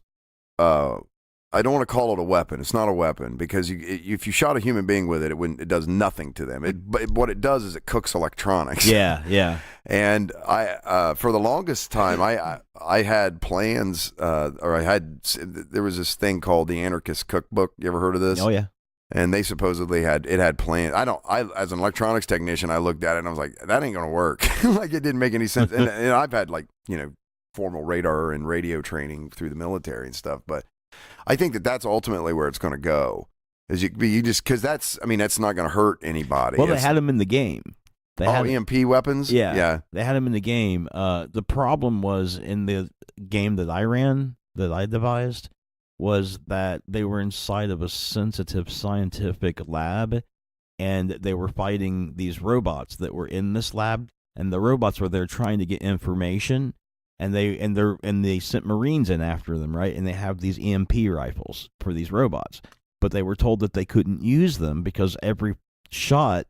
I don't want to call it a weapon. It's not a weapon, because if you shot a human being with it, it does nothing to them. What it does is it cooks electronics. Yeah, yeah. And I, for the longest time, I had plans, there was this thing called the Anarchist Cookbook. You ever heard of this? Oh yeah. And they supposedly had plans. As an electronics technician, I looked at it and I was like, that ain't gonna work. It didn't make any sense. And I've had formal radar and radio training through the military and stuff, but I think that's ultimately where it's going to go. Because that's not going to hurt anybody. Well, they had them in the game. They had EMP weapons? Yeah. They had them in the game. The problem was in the game that I ran, that I devised, was that they were inside of a sensitive scientific lab, and they were fighting these robots that were in this lab, and the robots were there trying to get information. And they sent Marines in after them, right? And they have these EMP rifles for these robots, but they were told that they couldn't use them because every shot,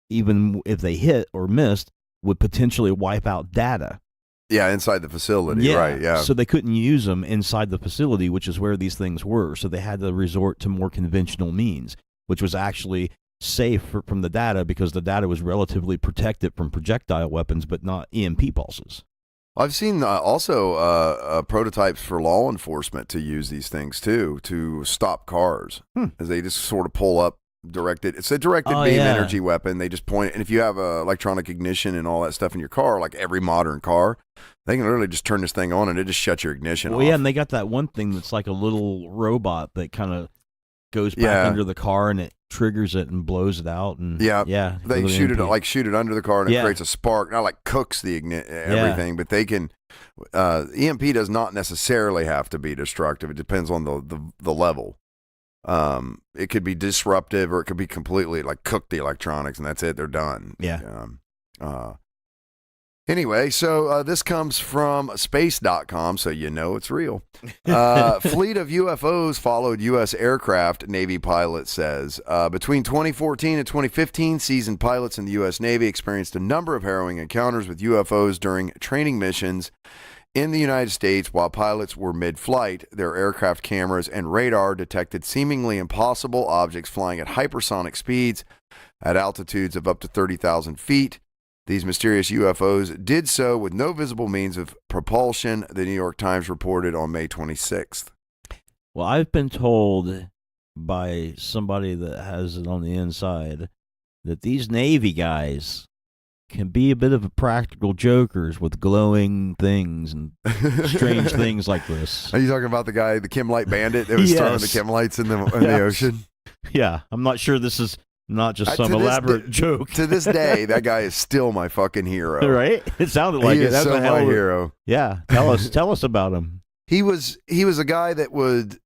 even if they hit or missed, would potentially wipe out data. Yeah, inside the facility, yeah. Right? Yeah. So they couldn't use them inside the facility, which is where these things were. So they had to resort to more conventional means, which was actually safe from the data, because the data was relatively protected from projectile weapons, but not EMP pulses. I've seen also prototypes for law enforcement to use these things too, to stop cars, as they just sort of pull up directed. It's a directed beam energy weapon. They just point it, and if you have electronic ignition and all that stuff in your car, like every modern car, they can literally just turn this thing on and it just shuts your ignition off. Yeah, and they got that one thing that's like a little robot that kind of goes back under the car and it triggers it and blows it out. And yeah, they shoot it under the car and it creates a spark. Not cooks the everything, but they can. EMP does not necessarily have to be destructive. It depends on the level. It could be disruptive, or it could be completely cook the electronics, and that's it. They're done. Yeah. Anyway, so this comes from space.com, so you know it's real. Fleet of UFOs followed U.S. aircraft, Navy pilot says. Between 2014 and 2015, seasoned pilots in the U.S. Navy experienced a number of harrowing encounters with UFOs during training missions in the United States. While pilots were mid-flight, their aircraft cameras and radar detected seemingly impossible objects flying at hypersonic speeds at altitudes of up to 30,000 feet. These mysterious UFOs did so with no visible means of propulsion, the New York Times reported on May 26th. Well, I've been told by somebody that has it on the inside that these Navy guys can be a bit of a practical jokers with glowing things and strange things like this. Are you talking about the guy, the Kim Light bandit that was throwing the Kim Lights in the ocean? Yeah, I'm not sure this is not just some elaborate joke. To this day, that guy is still my fucking hero. Right? It sounded like he it. That's so my hero. Yeah, tell us about him. He was a guy that would.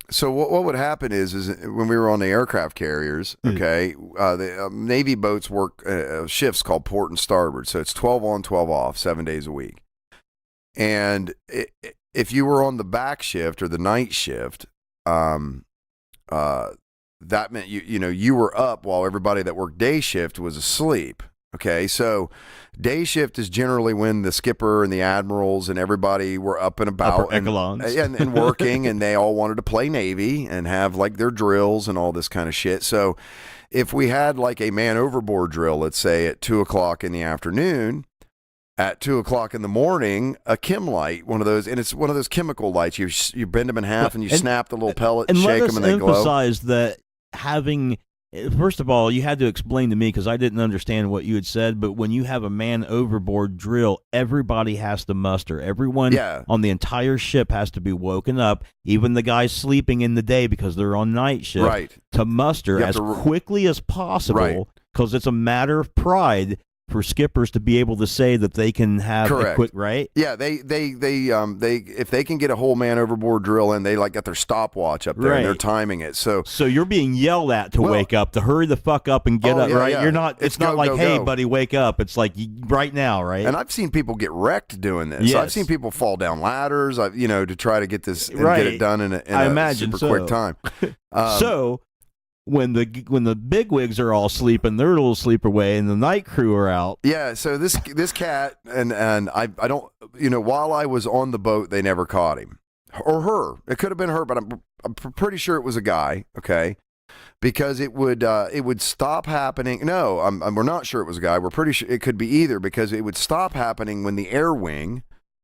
So what would happen is when we were on the aircraft carriers, okay, the Navy boats work shifts called port and starboard. So it's 12 on, 12 off, 7 days a week. And if you were on the back shift or the night shift, that meant you were up while everybody that worked day shift was asleep. Okay, so day shift is generally when the skipper and the admirals and everybody were up and about and working, and they all wanted to play Navy and have like their drills and all this kind of shit. So if we had like a man overboard drill, let's say at 2:00 in the afternoon, at 2:00 in the morning, a Kim light, one of those, and it's one of those chemical lights. You bend them in half and you snap the little pellet and shake them and they glow. And let us emphasize that having, first of all, you had to explain to me because I didn't understand what you had said, but when you have a man overboard drill, everybody has to muster. Everyone on the entire ship has to be woken up, even the guys sleeping in the day because they're on night shift, to muster as quickly as possible because it's a matter of pride for skippers to be able to say that they can have a quick, right? Yeah, they if they can get a whole man overboard drill in, they like got their stopwatch up there and they're timing it. So you're being yelled at to wake up, to hurry the fuck up and get up, right? Yeah. You're not. It's not like, hey, buddy, wake up. It's like right now, right? And I've seen people get wrecked doing this. Yes. I've seen people fall down ladders, to try to get this and get it done in a super quick time. So when the bigwigs are all sleeping, they're a little sleep away, and the night crew are out. Yeah, so this cat and I don't, while I was on the boat, they never caught him or her. It could have been her, but I'm pretty sure it was a guy. Okay, because it would stop happening. No, we're not sure it was a guy. We're pretty sure it could be either because it would stop happening when the air wing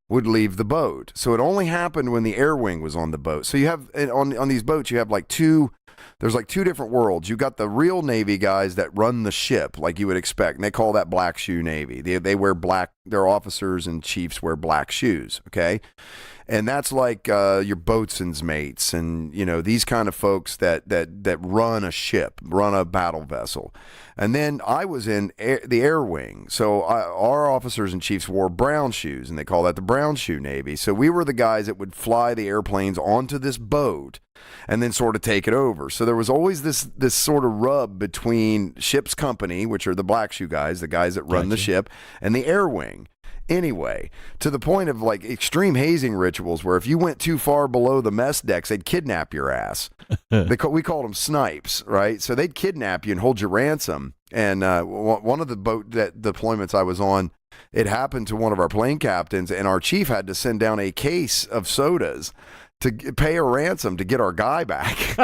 would leave the boat. So it only happened when the air wing was on the boat. So you have on these boats, you have like there's like two different worlds. You got the real Navy guys that run the ship like you would expect, and they call that black shoe Navy. They wear black. Their officers and chiefs wear black shoes. Okay, and that's like your boatswain's mates and these kind of folks that run a ship, run a battle vessel. And then I was in the air wing, so our officers and chiefs wore brown shoes, and they call that the brown shoe Navy. So we were the guys that would fly the airplanes onto this boat and then sort of take it over. So there was always this sort of rub between ship's company, which are the black shoe guys, the guys that run the ship, and the air wing. Anyway, to the point of like extreme hazing rituals where if you went too far below the mess decks, they'd kidnap your ass. We called them snipes, right? So they'd kidnap you and hold you ransom. And one of the deployments I was on, it happened to one of our plane captains, and our chief had to send down a case of sodas to pay a ransom to get our guy back,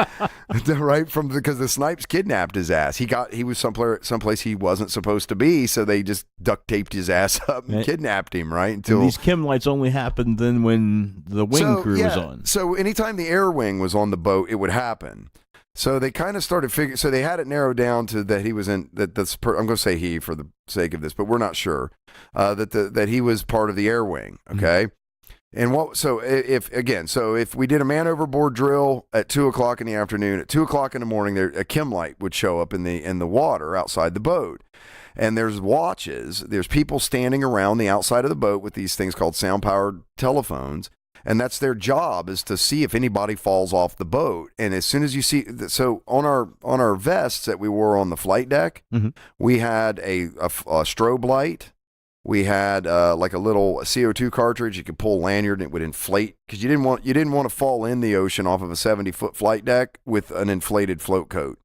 right? Because the snipes kidnapped his ass. He was someplace he wasn't supposed to be, so they just duct taped his ass up and kidnapped him, right? Until these Kim lights only happened then when the wing crew was on. So anytime the air wing was on the boat, it would happen. So they kind of started figuring. So they had it narrowed down to that he was in I'm going to say he for the sake of this, but we're not sure that he was part of the air wing. Okay. Mm-hmm. And if we did a man overboard drill at 2:00 in the afternoon, at 2:00 in the morning, a Kim light would show up in the water outside the boat. And there's watches. There's people standing around the outside of the boat with these things called sound-powered telephones. And that's their job, is to see if anybody falls off the boat. And as soon as you see, so on our vests that we wore on the flight deck, we had a strobe light We had like a little CO2 cartridge. You could pull a lanyard and it would inflate because you didn't want to fall in the ocean off of a 70-foot flight deck with an inflated float coat.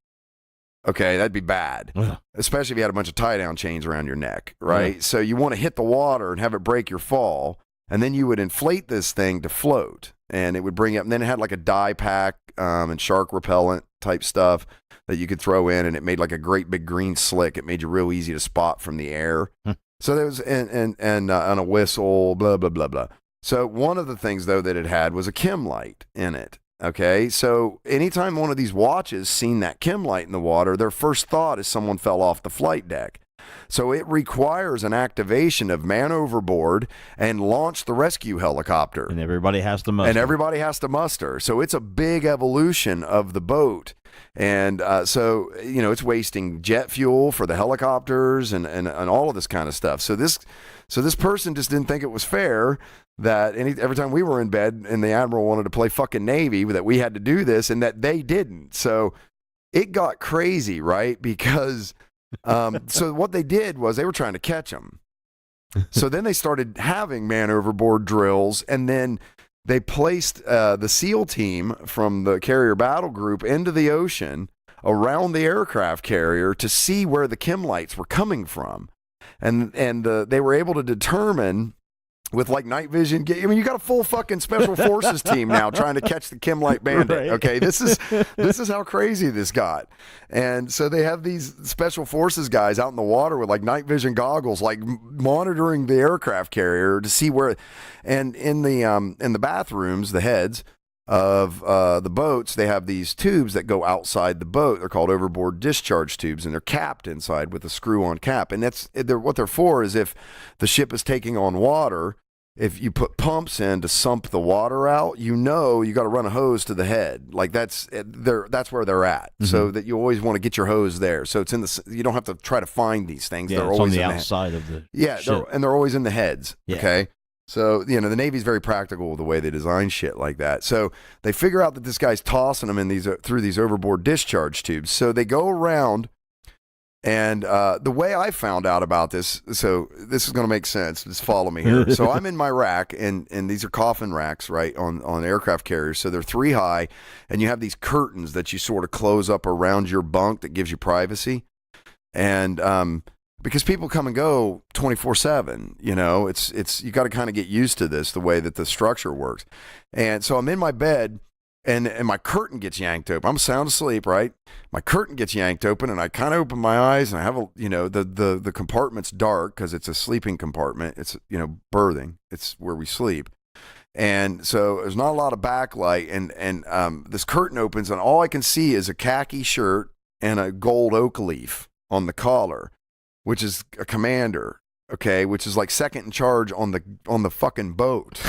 Okay, that'd be bad, especially if you had a bunch of tie-down chains around your neck, right? So you want to hit the water and have it break your fall, and then you would inflate this thing to float, and it would bring up. And then it had like a dye pack and shark repellent type stuff that you could throw in, and it made like a great big green slick. It made you real easy to spot from the air. So there was and on a whistle, blah blah blah blah. So one of the things though that it had was a chem light in it. Okay, so anytime one of these watches seen that chem light in the water, their first thought is someone fell off the flight deck. So it requires an activation of man overboard and launch the rescue helicopter. And everybody has to muster. So it's a big evolution of the boat. And so, it's wasting jet fuel for the helicopters and all of this kind of stuff. So this person just didn't think it was fair that every time we were in bed and the Admiral wanted to play fucking Navy, that we had to do this and that they didn't. So it got crazy, right? Because so what they did was they were trying to catch them. So then they started having man overboard drills, and then they placed the SEAL team from the carrier battle group into the ocean around the aircraft carrier to see where the chem lights were coming from. And they were able to determine with like night vision. I mean, you got a full fucking special forces team now trying to catch the chem light bandit. Right. Okay, this is how crazy this got. And so they have these special forces guys out in the water with like night vision goggles, like monitoring the aircraft carrier to see where. And in the bathrooms, the heads of the boats, they have these tubes that go outside the boat. They're called overboard discharge tubes, and they're capped inside with a screw-on cap. And what they're for is if the ship is taking on water, if you put pumps in to sump the water out, you got to run a hose to the head. Like that's where they're at. Mm-hmm. So that you always want to get your hose there. So it's you don't have to try to find these things. Yeah, they're it's always on the outside of the ship. And they're always in the heads. Yeah. Okay. So, the Navy's very practical with the way they design shit like that. So they figure out that this guy's tossing them through these overboard discharge tubes. So they go around, and the way I found out about this, so this is going to make sense. Just follow me here. So I'm in my rack, and these are coffin racks, right, on aircraft carriers. So they're 3 high, and you have these curtains that you sort of close up around your bunk that gives you privacy. And because people come and go 24/7, it's you got to kind of get used to this, the way that the structure works. And so I'm in my bed, and my curtain gets yanked open. I'm sound asleep, right? My curtain gets yanked open, and I kind of open my eyes, and I have the compartment's dark because it's a sleeping compartment. It's berthing. It's where we sleep. And so there's not a lot of backlight, and this curtain opens, and all I can see is a khaki shirt and a gold oak leaf on the collar, which is a commander, okay, which is like second in charge on the fucking boat.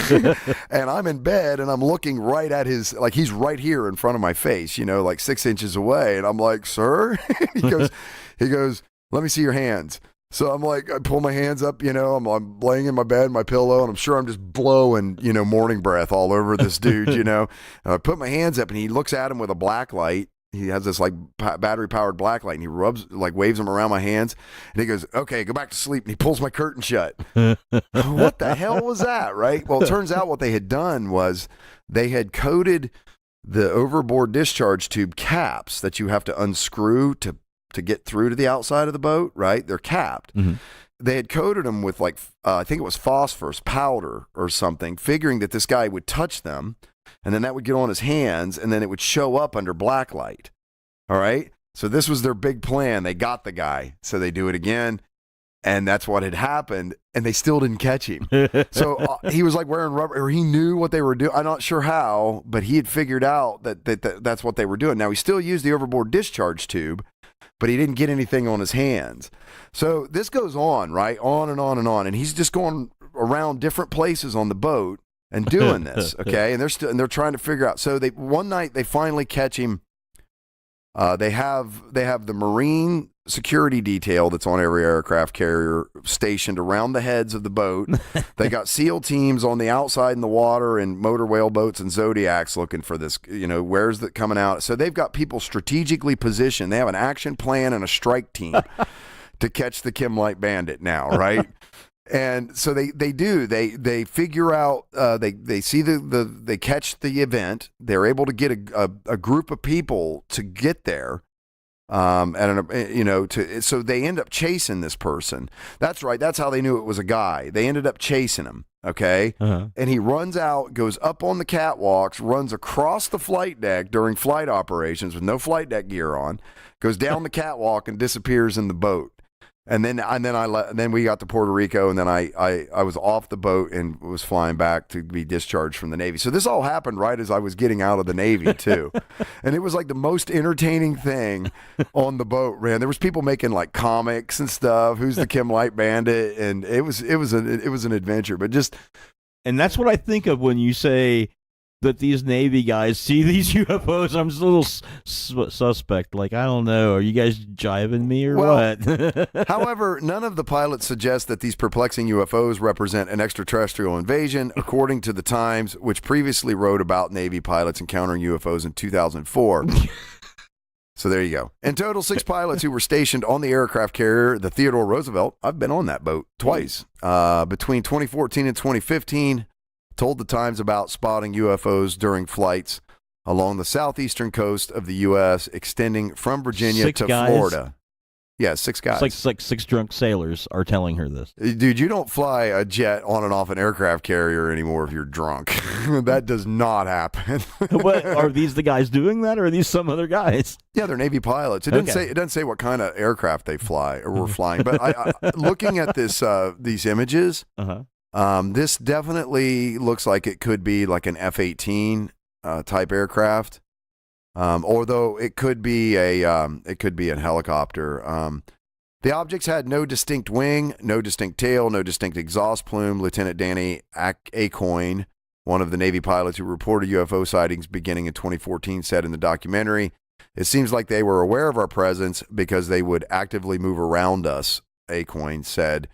And I'm in bed, and I'm looking right at he's right here in front of my face, like 6 inches away. And I'm like, sir? he goes, let me see your hands. So I'm like, I pull my hands up, I'm laying in my bed, my pillow, and I'm sure I'm just blowing, morning breath all over this dude, And I put my hands up, and he looks at him with a black light. He has this like battery powered black light, and he waves them around my hands, and he goes, okay, go back to sleep. And he pulls my curtain shut. What the hell was that? Right. Well, it turns out what they had done was they had coated the overboard discharge tube caps that you have to unscrew to get through to the outside of the boat. Right. They're capped. Mm-hmm. They had coated them with I think it was phosphorus powder or something, figuring that this guy would touch them, and then that would get on his hands, and then it would show up under black light. All right? So this was their big plan. They got the guy. So they do it again, and that's what had happened, and they still didn't catch him. So he was like wearing rubber, or he knew what they were doing. I'm not sure how, but he had figured out that that's what they were doing. Now, he still used the overboard discharge tube, but he didn't get anything on his hands. So this goes on, right? On and on and on, and he's just going around different places on the boat and doing this, okay? And they're trying to figure out. So one night they finally catch him. They have the Marine security detail that's on every aircraft carrier stationed around the heads of the boat. They got SEAL teams on the outside in the water, and motor whale boats and Zodiacs looking for this, where's that coming out? So they've got people strategically positioned. They have an action plan and a strike team to catch the chem light bandit now, right? And so they figure out, they see they catch the event. They're able to get a group of people to get there. So they end up chasing this person. That's right. That's how they knew it was a guy. They ended up chasing him. Okay. Uh-huh. And he runs out, goes up on the catwalks, runs across the flight deck during flight operations with no flight deck gear on, goes down the catwalk and disappears in the boat. And then we got to Puerto Rico, and then I was off the boat and was flying back to be discharged from the Navy. So this all happened right as I was getting out of the Navy too, and it was like the most entertaining thing on the boat. Man, there was people making like comics and stuff. Who's the Kim Light Bandit? And it was an adventure. But and that's what I think of when you say that these Navy guys see these UFOs. I'm just a little suspect. Like, I don't know. Are you guys jiving me or what? However, none of the pilots suggest that these perplexing UFOs represent an extraterrestrial invasion, according to the Times, which previously wrote about Navy pilots encountering UFOs in 2004. So there you go. In total, 6 pilots who were stationed on the aircraft carrier, the Theodore Roosevelt, I've been on that boat twice, between 2014 and 2015, told the Times about spotting UFOs during flights along the southeastern coast of the U.S., extending from Virginia to Florida. Yeah, 6 guys. It's like 6 drunk sailors are telling her this. Dude, you don't fly a jet on and off an aircraft carrier anymore if you're drunk. That does not happen. What, are these the guys doing that, or are these some other guys? Yeah, they're Navy pilots. It doesn't say what kind of aircraft they fly or were flying. But I looking at these images, this definitely looks like it could be like an F-18 type aircraft. Although it could be a helicopter. The objects had no distinct wing, no distinct tail, no distinct exhaust plume. Lieutenant Danny Acoin, one of the Navy pilots who reported UFO sightings beginning in 2014, said in the documentary, "It seems like they were aware of our presence because they would actively move around us," Acoin said.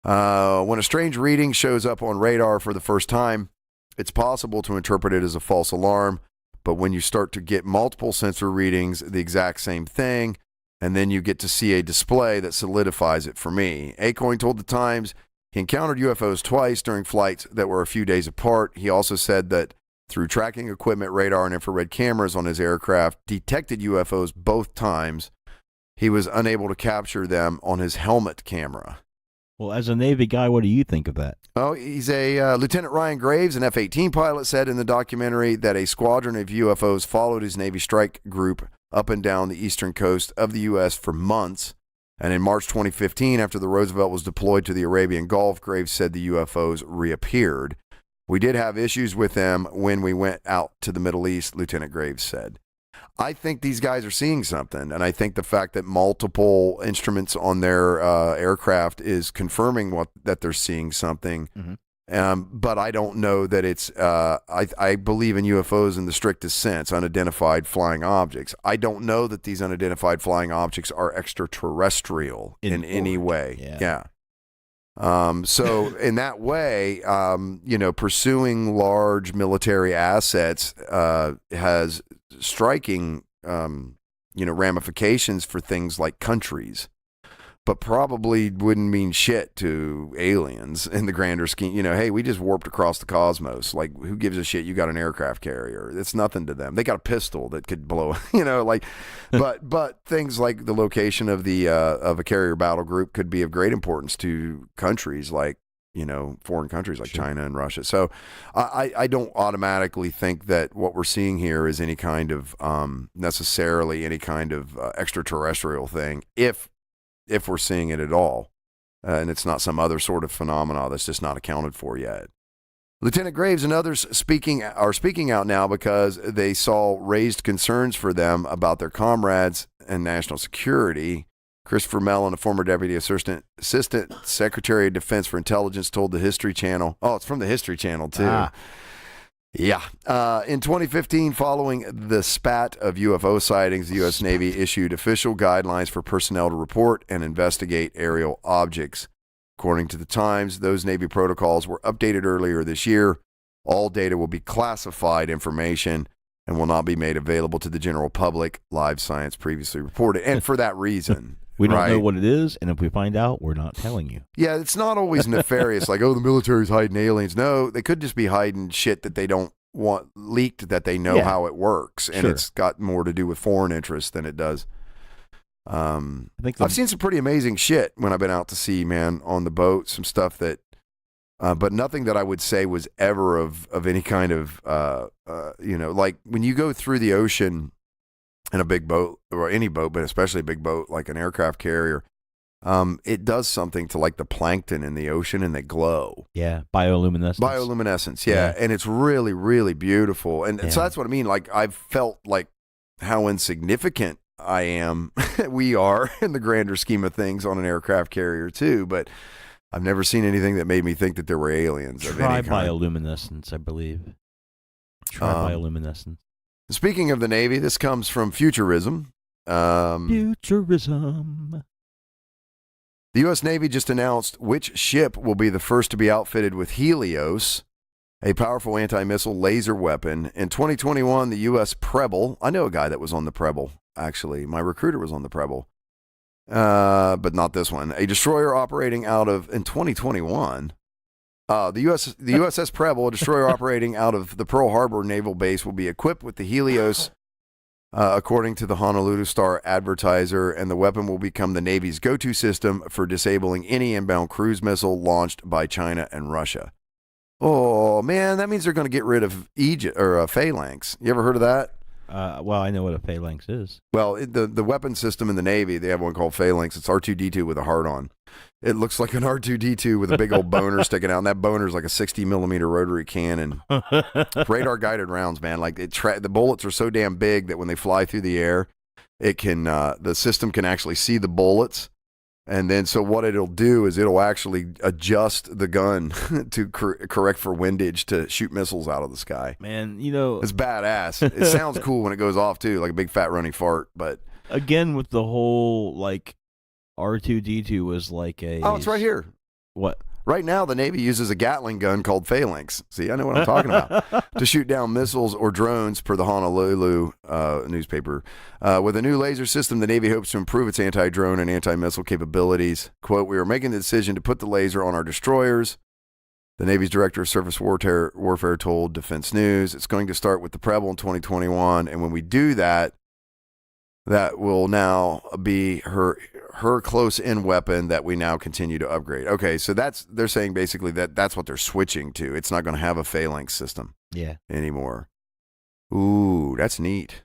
When a strange reading shows up on radar for the first time, it's possible to interpret it as a false alarm. But when you start to get multiple sensor readings, the exact same thing, and then you get to see a display that solidifies it for me. Acoin told the Times he encountered UFOs twice during flights that were a few days apart. He also said that through tracking equipment, radar, and infrared cameras on his aircraft, detected UFOs both times. He was unable to capture them on his helmet camera. Well, as a Navy guy, what do you think of that? Oh, he's a Lieutenant Ryan Graves, an F-18 pilot, said in the documentary that a squadron of UFOs followed his Navy strike group up and down the eastern coast of the U.S. for months. And in March 2015, after the Roosevelt was deployed to the Arabian Gulf, Graves said the UFOs reappeared. "We did have issues with them when we went out to the Middle East," Lieutenant Graves said. I think these guys are seeing something, and I think the fact that multiple instruments on their aircraft is confirming that they're seeing something. Mm-hmm. But I don't know that it's. I believe in UFOs in the strictest sense, unidentified flying objects. I don't know that these unidentified flying objects are extraterrestrial in any way. Yeah. So in that way, pursuing large military assets has striking, ramifications for things like countries, but probably wouldn't mean shit to aliens in the grander scheme. Hey, we just warped across the cosmos. Like, who gives a shit? You got an aircraft carrier. It's nothing to them. They got a pistol that could blow, but things like the location of of a carrier battle group could be of great importance to countries like, foreign countries like China and Russia. So I don't automatically think that what we're seeing here is any kind of necessarily any kind of extraterrestrial thing, if we're seeing it at all. And it's not some other sort of phenomena that's just not accounted for yet. Lieutenant Graves and others are speaking out now because they saw raised concerns for them about their comrades and national security. Christopher Mellon, a former Deputy Assistant Secretary of Defense for Intelligence, told the History Channel. Oh, it's from the History Channel, too. Yeah. In 2015, following the spat of UFO sightings, the U.S. Navy issued official guidelines for personnel to report and investigate aerial objects. According to the Times, those Navy protocols were updated earlier this year. All data will be classified information and will not be made available to the general public, Live Science previously reported. And for that reason, We don't know what it is, and if we find out, we're not telling you. Yeah, it's not always nefarious, like, the military's hiding aliens. No, they could just be hiding shit that they don't want leaked, that they know how it works, and it's got more to do with foreign interests than it does. I've seen some pretty amazing shit when I've been out to sea, man, on the boat, some stuff that, but nothing that I would say was ever of any kind of, like when you go through the ocean in a big boat, or any boat, but especially a big boat like an aircraft carrier, it does something to like the plankton in the ocean, and they glow. Yeah, bioluminescence. Yeah, and it's really, really beautiful. And so that's what I mean. Like, I've felt like how insignificant we are in the grander scheme of things on an aircraft carrier too, but I've never seen anything that made me think that there were aliens of any kind. Bioluminescence, I believe. Bioluminescence. Speaking of the Navy, this comes from Futurism. Futurism. The U.S. Navy just announced which ship will be the first to be outfitted with Helios, a powerful anti-missile laser weapon. In 2021, the U.S. Preble, I know a guy that was on the Preble, actually. My recruiter was on the Preble, but not this one. A destroyer operating out of, in 2021, the USS Preble, a destroyer operating out of the Pearl Harbor Naval Base, will be equipped with the Helios, according to the Honolulu Star-Advertiser, and the weapon will become the Navy's go-to system for disabling any inbound cruise missile launched by China and Russia. Oh, man, that means they're going to get rid of Egypt or Phalanx. You ever heard of that? Well, I know what a Phalanx is. Well, the weapon system in the Navy, they have one called Phalanx. It's R2-D2 with a heart on. It looks like an R2-D2 with a big old boner sticking out, and that boner is like a 60-millimeter rotary cannon. Radar-guided rounds, man. Like, the bullets are so damn big that when they fly through the air, it can the system can actually see the bullets. And then, so what it'll do is it'll actually adjust the gun to correct for windage to shoot missiles out of the sky. Man, it's badass. It sounds cool when it goes off too, like a big fat running fart. But again, with the whole like R2-D2 was like a. Oh, it's right here. What? Right now, the Navy uses a Gatling gun called Phalanx. See, I know what I'm talking about. To shoot down missiles or drones, per the Honolulu newspaper. With a new laser system, the Navy hopes to improve its anti-drone and anti-missile capabilities. Quote, "We are making the decision to put the laser on our destroyers," the Navy's Director of Surface Warfare told Defense News. "It's going to start with the Preble in 2021, and when we do that, that will now be her close-in weapon that we now continue to upgrade." Okay, so they're saying basically that's what they're switching to. It's not going to have a Phalanx system anymore. Ooh, that's neat.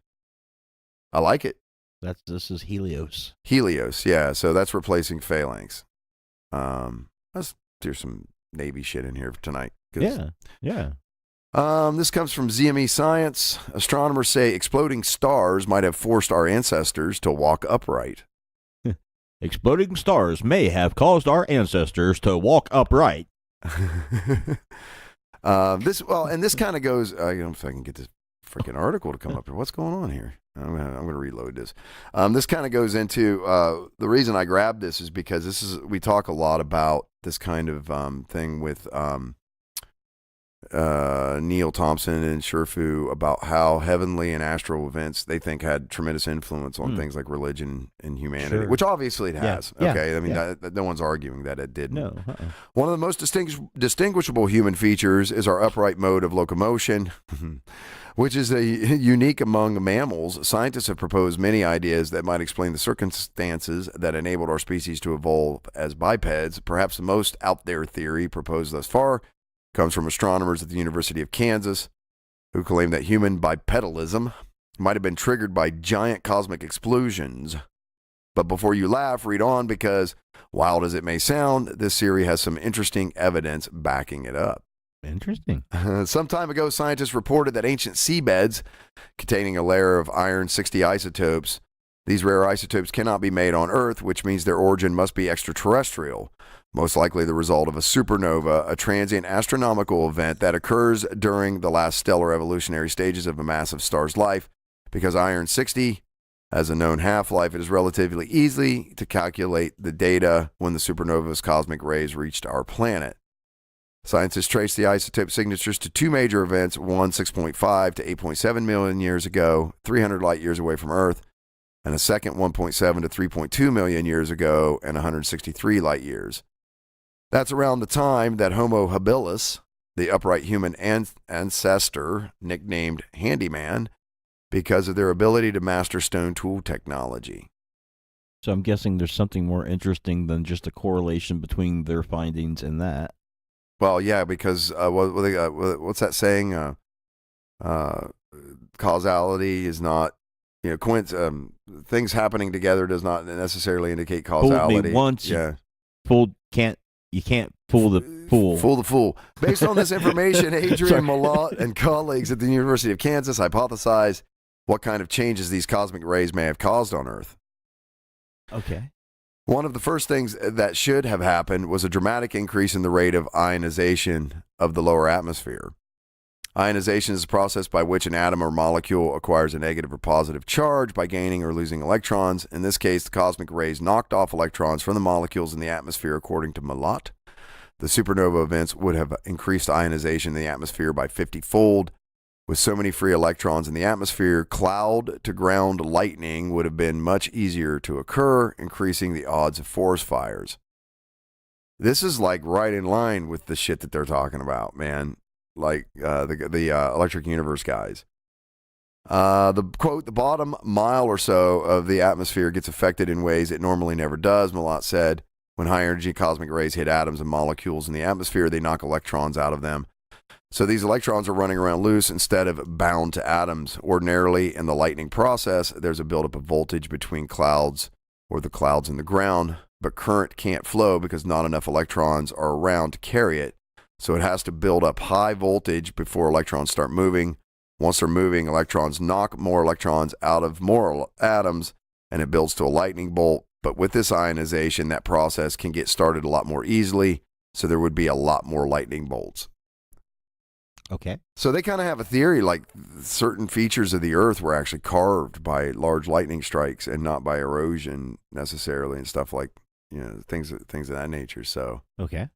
I like it. This is Helios. Helios, yeah. So that's replacing Phalanx. Let's do some Navy shit in here tonight. Yeah. This comes from ZME Science. Astronomers say exploding stars might have forced our ancestors to walk upright. Exploding stars may have caused our ancestors to walk upright. This kind of goes. If I can get this freaking article to come up here. What's going on here? I'm gonna reload this. This kind of goes into the reason I grabbed this is because we talk a lot about this kind of thing with Neil Thompson and Sherfu about how heavenly and astral events they think had tremendous influence on things like religion and humanity, which obviously it has. Yeah. Okay, I mean no one's arguing that it didn't. No. One of the most distinguishable human features is our upright mode of locomotion, which is unique among mammals. Scientists have proposed many ideas that might explain the circumstances that enabled our species to evolve as bipeds. Perhaps the most out there theory proposed thus far comes from astronomers at the University of Kansas, who claim that human bipedalism might have been triggered by giant cosmic explosions. But before you laugh, read on, because wild as it may sound, this theory has some interesting evidence backing it up. Interesting. Some time ago, scientists reported that ancient seabeds containing a layer of iron-60 isotopes, these rare isotopes cannot be made on Earth, which means their origin must be extraterrestrial. Most likely the result of a supernova, a transient astronomical event that occurs during the last stellar evolutionary stages of a massive star's life. Because iron-60 has a known half-life, it is relatively easy to calculate the data when the supernova's cosmic rays reached our planet. Scientists traced the isotope signatures to two major events, one 6.5 to 8.7 million years ago, 300 light years away from Earth, and a second 1.7 to 3.2 million years ago, and 163 light years. That's around the time that Homo habilis, the upright human ancestor, nicknamed Handyman, because of their ability to master stone tool technology. So I'm guessing there's something more interesting than just a correlation between their findings and that. Well, yeah, because what's that saying? Causality is not, things happening together does not necessarily indicate causality. Fooled me once, yeah. You can't fool the fool. Fool the fool. Based on this information, Adrian Malott and colleagues at the University of Kansas hypothesized what kind of changes these cosmic rays may have caused on Earth. Okay. One of the first things that should have happened was a dramatic increase in the rate of ionization of the lower atmosphere. Ionization is a process by which an atom or molecule acquires a negative or positive charge by gaining or losing electrons. In this case, the cosmic rays knocked off electrons from the molecules in the atmosphere, according to Malott. The supernova events would have increased ionization in the atmosphere by 50-fold. With so many free electrons in the atmosphere, cloud-to-ground lightning would have been much easier to occur, increasing the odds of forest fires. This is like right in line with the shit that they're talking about, man. Like the Electric Universe guys. The bottom mile or so of the atmosphere gets affected in ways it normally never does, Malott said. When high-energy cosmic rays hit atoms and molecules in the atmosphere, they knock electrons out of them. So these electrons are running around loose instead of bound to atoms. Ordinarily, in the lightning process, there's a buildup of voltage between clouds or the clouds and the ground, but current can't flow because not enough electrons are around to carry it. So it has to build up high voltage before electrons start moving. Once they're moving, electrons knock more electrons out of more atoms, and it builds to a lightning bolt. But with this ionization, that process can get started a lot more easily, so there would be a lot more lightning bolts. Okay. So they kind of have a theory like certain features of the Earth were actually carved by large lightning strikes and not by erosion necessarily and stuff like, things of that nature. So okay.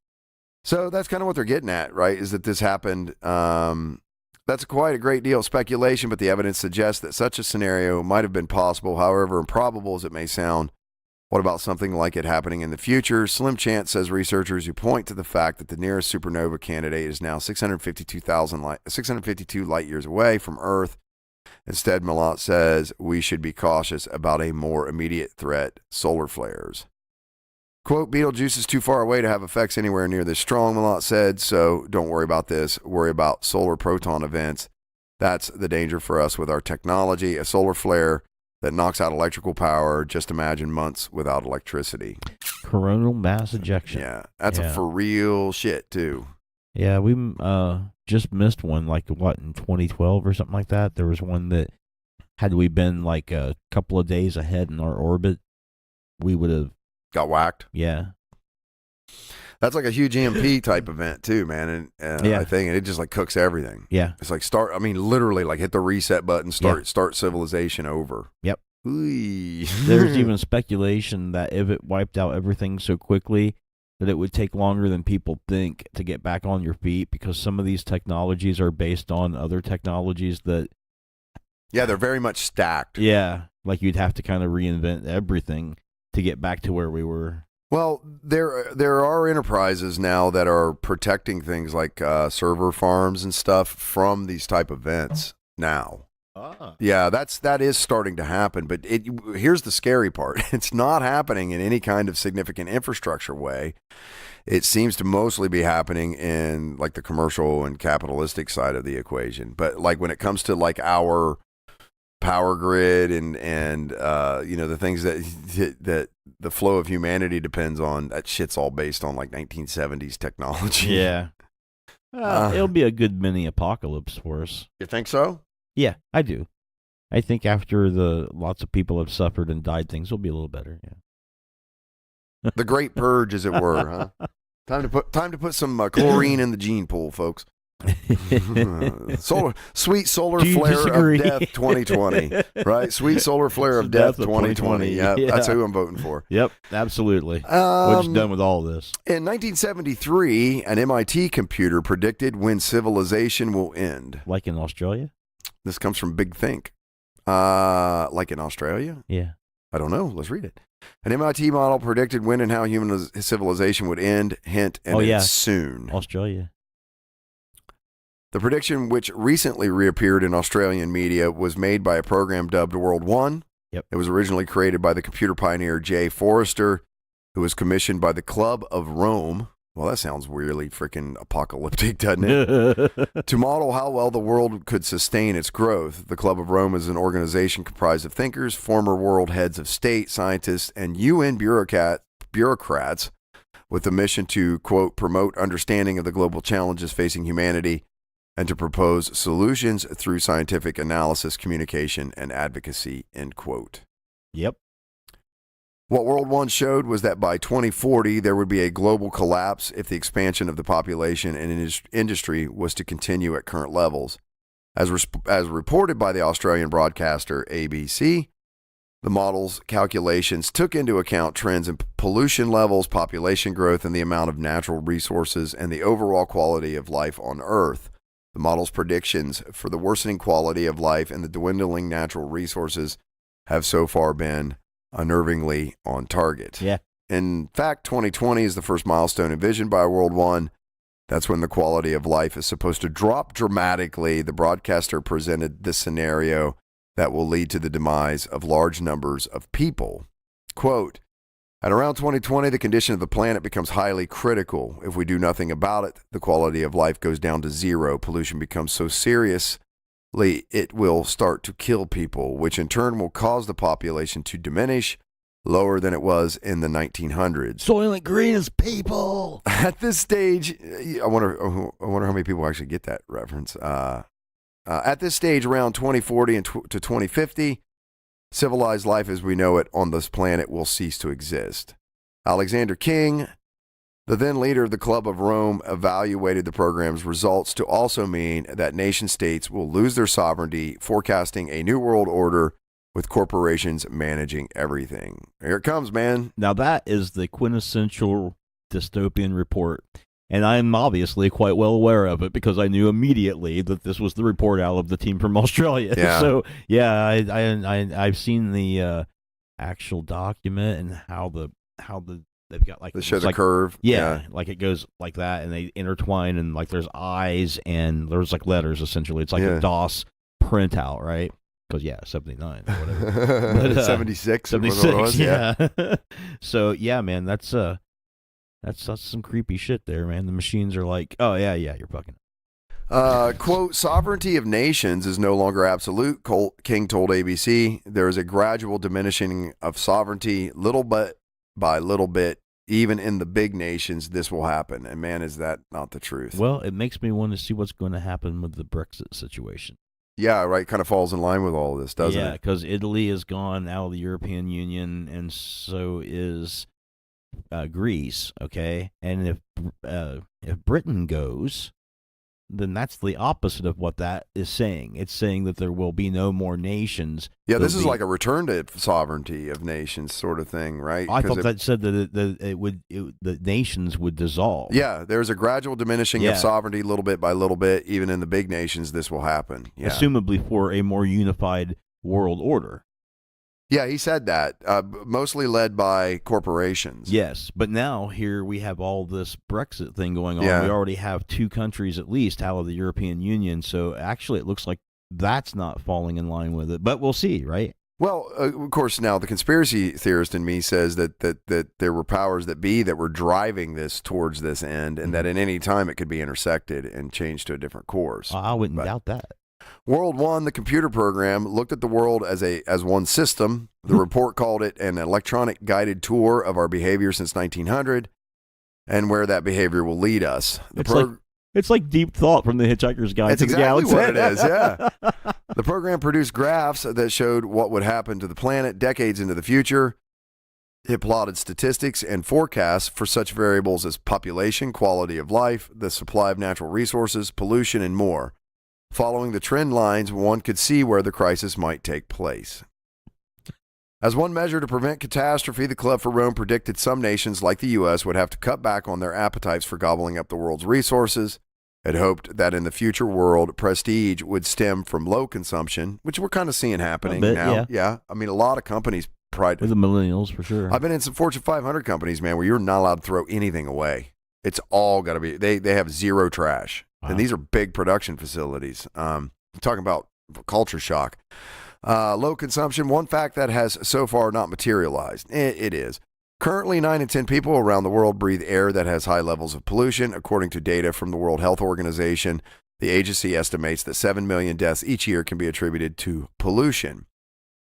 So that's kind of what they're getting at, right? Is that this happened. That's quite a great deal of speculation, but the evidence suggests that such a scenario might have been possible, however improbable as it may sound. What about something like it happening in the future? Slim chance, says researchers who point to the fact that the nearest supernova candidate is now 652 light years away from Earth. Instead, Malott says we should be cautious about a more immediate threat, solar flares. Quote, Betelgeuse is too far away to have effects anywhere near this strong, Malott said, so don't worry about this. Worry about solar proton events. That's the danger for us with our technology. A solar flare that knocks out electrical power. Just imagine months without electricity. Coronal mass ejection. Yeah, that's a for real shit, too. Yeah, we just missed one, in 2012 or something like that? There was one that, had we been a couple of days ahead in our orbit, we would have got whacked. Yeah. That's like a huge EMP type event too, man. And I think it just cooks everything. Yeah. It's literally hit the reset button, start civilization over. Yep. Ooh. There's even speculation that if it wiped out everything so quickly that it would take longer than people think to get back on your feet, because some of these technologies are based on other technologies that... Yeah, they're very much stacked. Yeah. You'd have to kind of reinvent everything to get back to where we were. Well, there are enterprises now that are protecting things like server farms and stuff from these type of events now. Yeah, that is starting to happen, but here's the scary part. It's not happening in any kind of significant infrastructure way. It seems to mostly be happening in the commercial and capitalistic side of the equation. But when it comes to our power grid and the things that the flow of humanity depends on, that shit's all based on 1970s technology. Yeah. It'll be a good mini apocalypse for us. You think so? Yeah, I do. I think after lots of people have suffered and died, things will be a little better. Yeah. The great purge, as it were, huh? Time to put some chlorine in the gene pool, folks. Sweet solar flare of death 2020, right? Sweet solar flare of death 2020. Yeah, that's who I'm voting for. Yep, absolutely. What's done with all this? In 1973, an MIT computer predicted when civilization will end. Like in Australia? This comes from Big Think. Like in Australia? Yeah. I don't know. Let's read it. An MIT model predicted when and how human civilization would end. Hint, and it's soon. Australia. The prediction, which recently reappeared in Australian media, was made by a program dubbed World 1. Yep. It was originally created by the computer pioneer Jay Forrester, who was commissioned by the Club of Rome. Well, that sounds weirdly freaking apocalyptic, doesn't it? To model how well the world could sustain its growth. The Club of Rome is an organization comprised of thinkers, former world heads of state, scientists, and UN bureaucrats with the mission to, quote, promote understanding of the global challenges facing humanity and to propose solutions through scientific analysis, communication, and advocacy, end quote. Yep. What World 1 showed was that by 2040, there would be a global collapse if the expansion of the population and industry was to continue at current levels. As reported by the Australian broadcaster ABC, the model's calculations took into account trends in pollution levels, population growth, and the amount of natural resources and the overall quality of life on Earth. The model's predictions for the worsening quality of life and the dwindling natural resources have so far been unnervingly on target. Yeah. In fact, 2020 is the first milestone envisioned by World 1. That's when the quality of life is supposed to drop dramatically. The broadcaster presented this scenario that will lead to the demise of large numbers of people. Quote, at around 2020, the condition of the planet becomes highly critical. If we do nothing about it, the quality of life goes down to zero. Pollution becomes so serious it will start to kill people, which in turn will cause the population to diminish lower than it was in the 1900s. Soylent Green is people. At this stage, I wonder how many people actually get that reference. At this stage, around 2040 to 2050, civilized life as we know it on this planet will cease to exist. Alexander King, the then leader of the Club of Rome, evaluated the program's results to also mean that nation states will lose their sovereignty, forecasting a new world order with corporations managing everything. Here it comes, man. Now that is the quintessential dystopian report, and I'm obviously quite well aware of it because I knew immediately that this was the report out of the team from Australia. Yeah. So yeah, I've seen the actual document and how the they've got like They show the curve. Yeah, like it goes like that, and they intertwine, and like there's eyes and there's like letters essentially. It's like a DOS printout, right? Because 79 or whatever. But, 76. 76. Yeah. So yeah, man, that's some creepy shit there, man. The machines are like, oh yeah, you're fucking. Quote, sovereignty of nations is no longer absolute, King told ABC. There is a gradual diminishing of sovereignty, little bit by little bit. Even in the big nations, this will happen. And man, is that not the truth? Well, it makes me want to see what's going to happen with the Brexit situation. Yeah, right. Kind of falls in line with all of this, doesn't it? Yeah, because Italy is gone out of the European Union, and so is Greece. Okay, and if Britain goes, then that's the opposite of what that is saying. It's saying that there will be no more nations. Yeah, this is like a return to sovereignty of nations sort of thing, right? I thought that said that the nations would dissolve. Yeah, there's a gradual diminishing of sovereignty, little bit by little bit. Even in the big nations, this will happen. Yeah. Assumably for a more unified world order. Yeah, he said that, mostly led by corporations. Yes, but now here we have all this Brexit thing going on. Yeah. We already have 2 countries at least out of the European Union, so actually it looks like that's not falling in line with it. But we'll see, right? Well, of course, now the conspiracy theorist in me says that there were powers that be that were driving this towards this end, and that at any time it could be intersected and changed to a different course. I wouldn't doubt that. World 1, the computer program, looked at the world as one system. The report called it an electronic guided tour of our behavior since 1900 and where that behavior will lead us. It's like deep thought from the Hitchhiker's Guide to the Galaxy. That's exactly what it is, yeah. The program produced graphs that showed what would happen to the planet decades into the future. It plotted statistics and forecasts for such variables as population, quality of life, the supply of natural resources, pollution, and more. Following the trend lines, one could see where the crisis might take place. As one measure to prevent catastrophe, the Club for Rome predicted some nations, like the U.S., would have to cut back on their appetites for gobbling up the world's resources. had hoped that in the future world, prestige would stem from low consumption, which we're kind of seeing happening now. Yeah. I mean, a lot of companies pride with the millennials for sure. I've been in some Fortune 500 companies, man, where you're not allowed to throw anything away. It's all got to be. They have zero trash, and these are big production facilities. I'm talking about culture shock. Low consumption. One fact that has so far not materialized. It is. Currently, 9 in 10 people around the world breathe air that has high levels of pollution. According to data from the World Health Organization, the agency estimates that 7 million deaths each year can be attributed to pollution.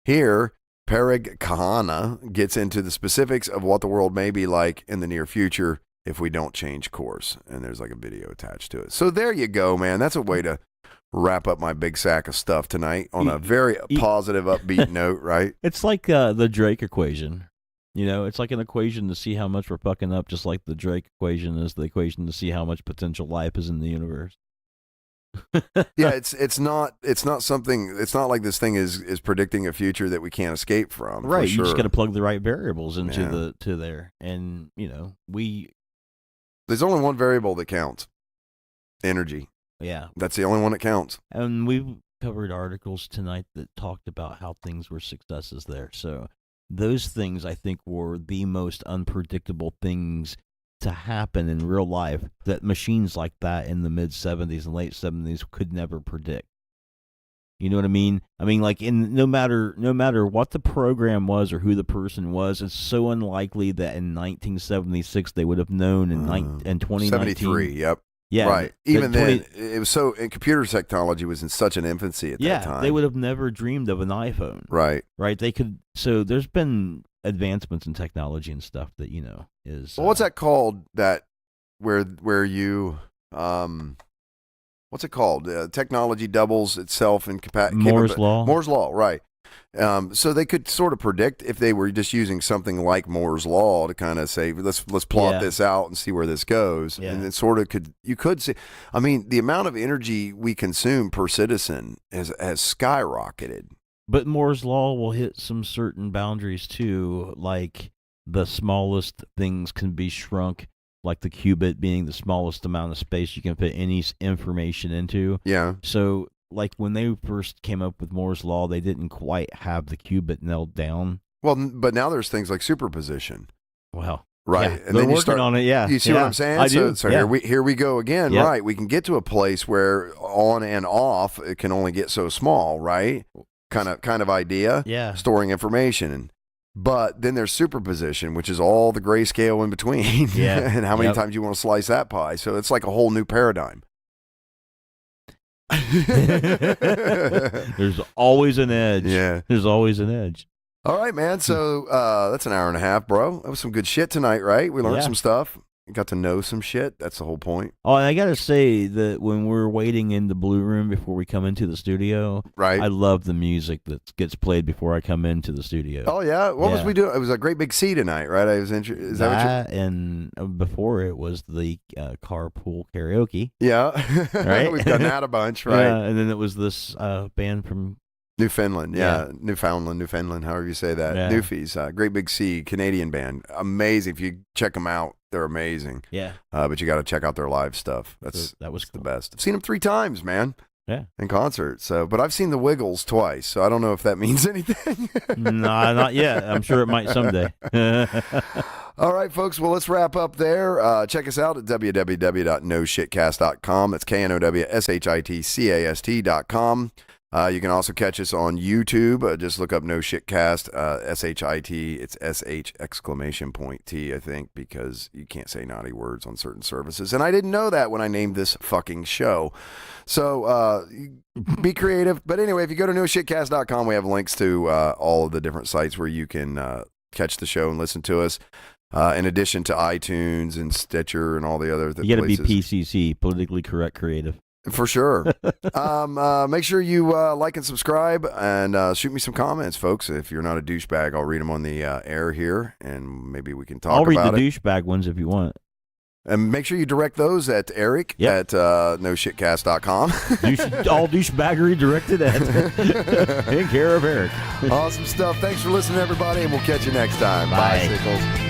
Here, Parag Kahana gets into the specifics of what the world may be like in the near future if we don't change course. And there's like a video attached to it. So there you go, man. That's a way to wrap up my big sack of stuff tonight on a very positive, upbeat note, right? It's like the Drake equation. You know, it's like an equation to see how much we're fucking up, just like the Drake equation is the equation to see how much potential life is in the universe. Yeah, it's not something. It's not like this thing is predicting a future that we can't escape from. Right, sure. You just got to plug the right variables into to there, and you know There's only one variable that counts: energy. Yeah, that's the only one that counts. And we've covered articles tonight that talked about how things were successes there. So those things, I think, were the most unpredictable things to happen in real life that machines like that in the mid-'70s and late 70s could never predict. You know what I mean? I mean, like, no matter what the program was or who the person was, it's so unlikely that in 1976 they would have known in 2019. 73, yep. Yeah, right. Even then, it was so. And computer technology was in such an infancy at that time. Yeah, they would have never dreamed of an iPhone. Right. Right. They could. So there's been advancements in technology and stuff that is. Well, what's that called? That where you what's it called? Technology doubles itself in capacity. Moore's law. Moore's law. Right. So they could sort of predict if they were just using something like Moore's law to kind of say, let's plot this out and see where this goes. Yeah. And it sort of you could see, I mean, the amount of energy we consume per citizen has skyrocketed. But Moore's law will hit some certain boundaries too, like the smallest things can be shrunk, like the qubit being the smallest amount of space you can fit any information into. Yeah. So like when they first came up with Moore's law, they didn't quite have the qubit nailed down. Well, but now there's things like superposition. Well, right, yeah, and then you start on it. Yeah, you see what I'm saying? I do. So here we go again. Yep. Right, we can get to a place where on and off it can only get so small. Right, kind of idea. Yeah, storing information. But then there's superposition, which is all the grayscale in between. Yeah, and how many times you want to slice that pie. So it's like a whole new paradigm. There's always an edge. Yeah. There's always an edge. All right, man. So that's an hour and a half, bro. That was some good shit tonight, right? We learned some stuff. Got to know some shit. That's the whole point. Oh, and I got to say that when we're waiting in the blue room before we come into the studio, right? I love the music that gets played before I come into the studio. Oh, yeah? What was we doing? It was a great big C tonight, right? I was is that what and before it was the carpool karaoke. Yeah. Right? We've done that a bunch, right? Yeah, and then it was this band from Newfoundland, Newfoundland, however you say that. Yeah. Newfies, Great Big C, Canadian band. Amazing. If you check them out, they're amazing. Yeah. But you got to check out their live stuff. That was cool. The best. I've seen them 3 times, man. Yeah. In concert. So, but I've seen the Wiggles twice, so I don't know if that means anything. Nah, not yet. I'm sure it might someday. All right, folks. Well, let's wrap up there. Check us out at www.noshitcast.com. That's KNOWSHITCAST.com. You can also catch us on YouTube. Just look up No Shit Cast, S-H-I-T. It's S-H exclamation point T, I think, because you can't say naughty words on certain services. And I didn't know that when I named this fucking show. So be creative. But anyway, if you go to noshitcast.com, we have links to all of the different sites where you can catch the show and listen to us. In addition to iTunes and Stitcher and all the other places. You got to be PCC, politically correct creative. For sure. Make sure you like and subscribe and shoot me some comments, folks. If you're not a douchebag, I'll read them on the air here, and maybe we can talk about it. I'll read the douchebag ones if you want. And make sure you direct those at Eric at noshitcast.com. All douchebaggery directed at in care of Eric. Awesome stuff. Thanks for listening, everybody, and we'll catch you next time. Bye. Bye, Sickles.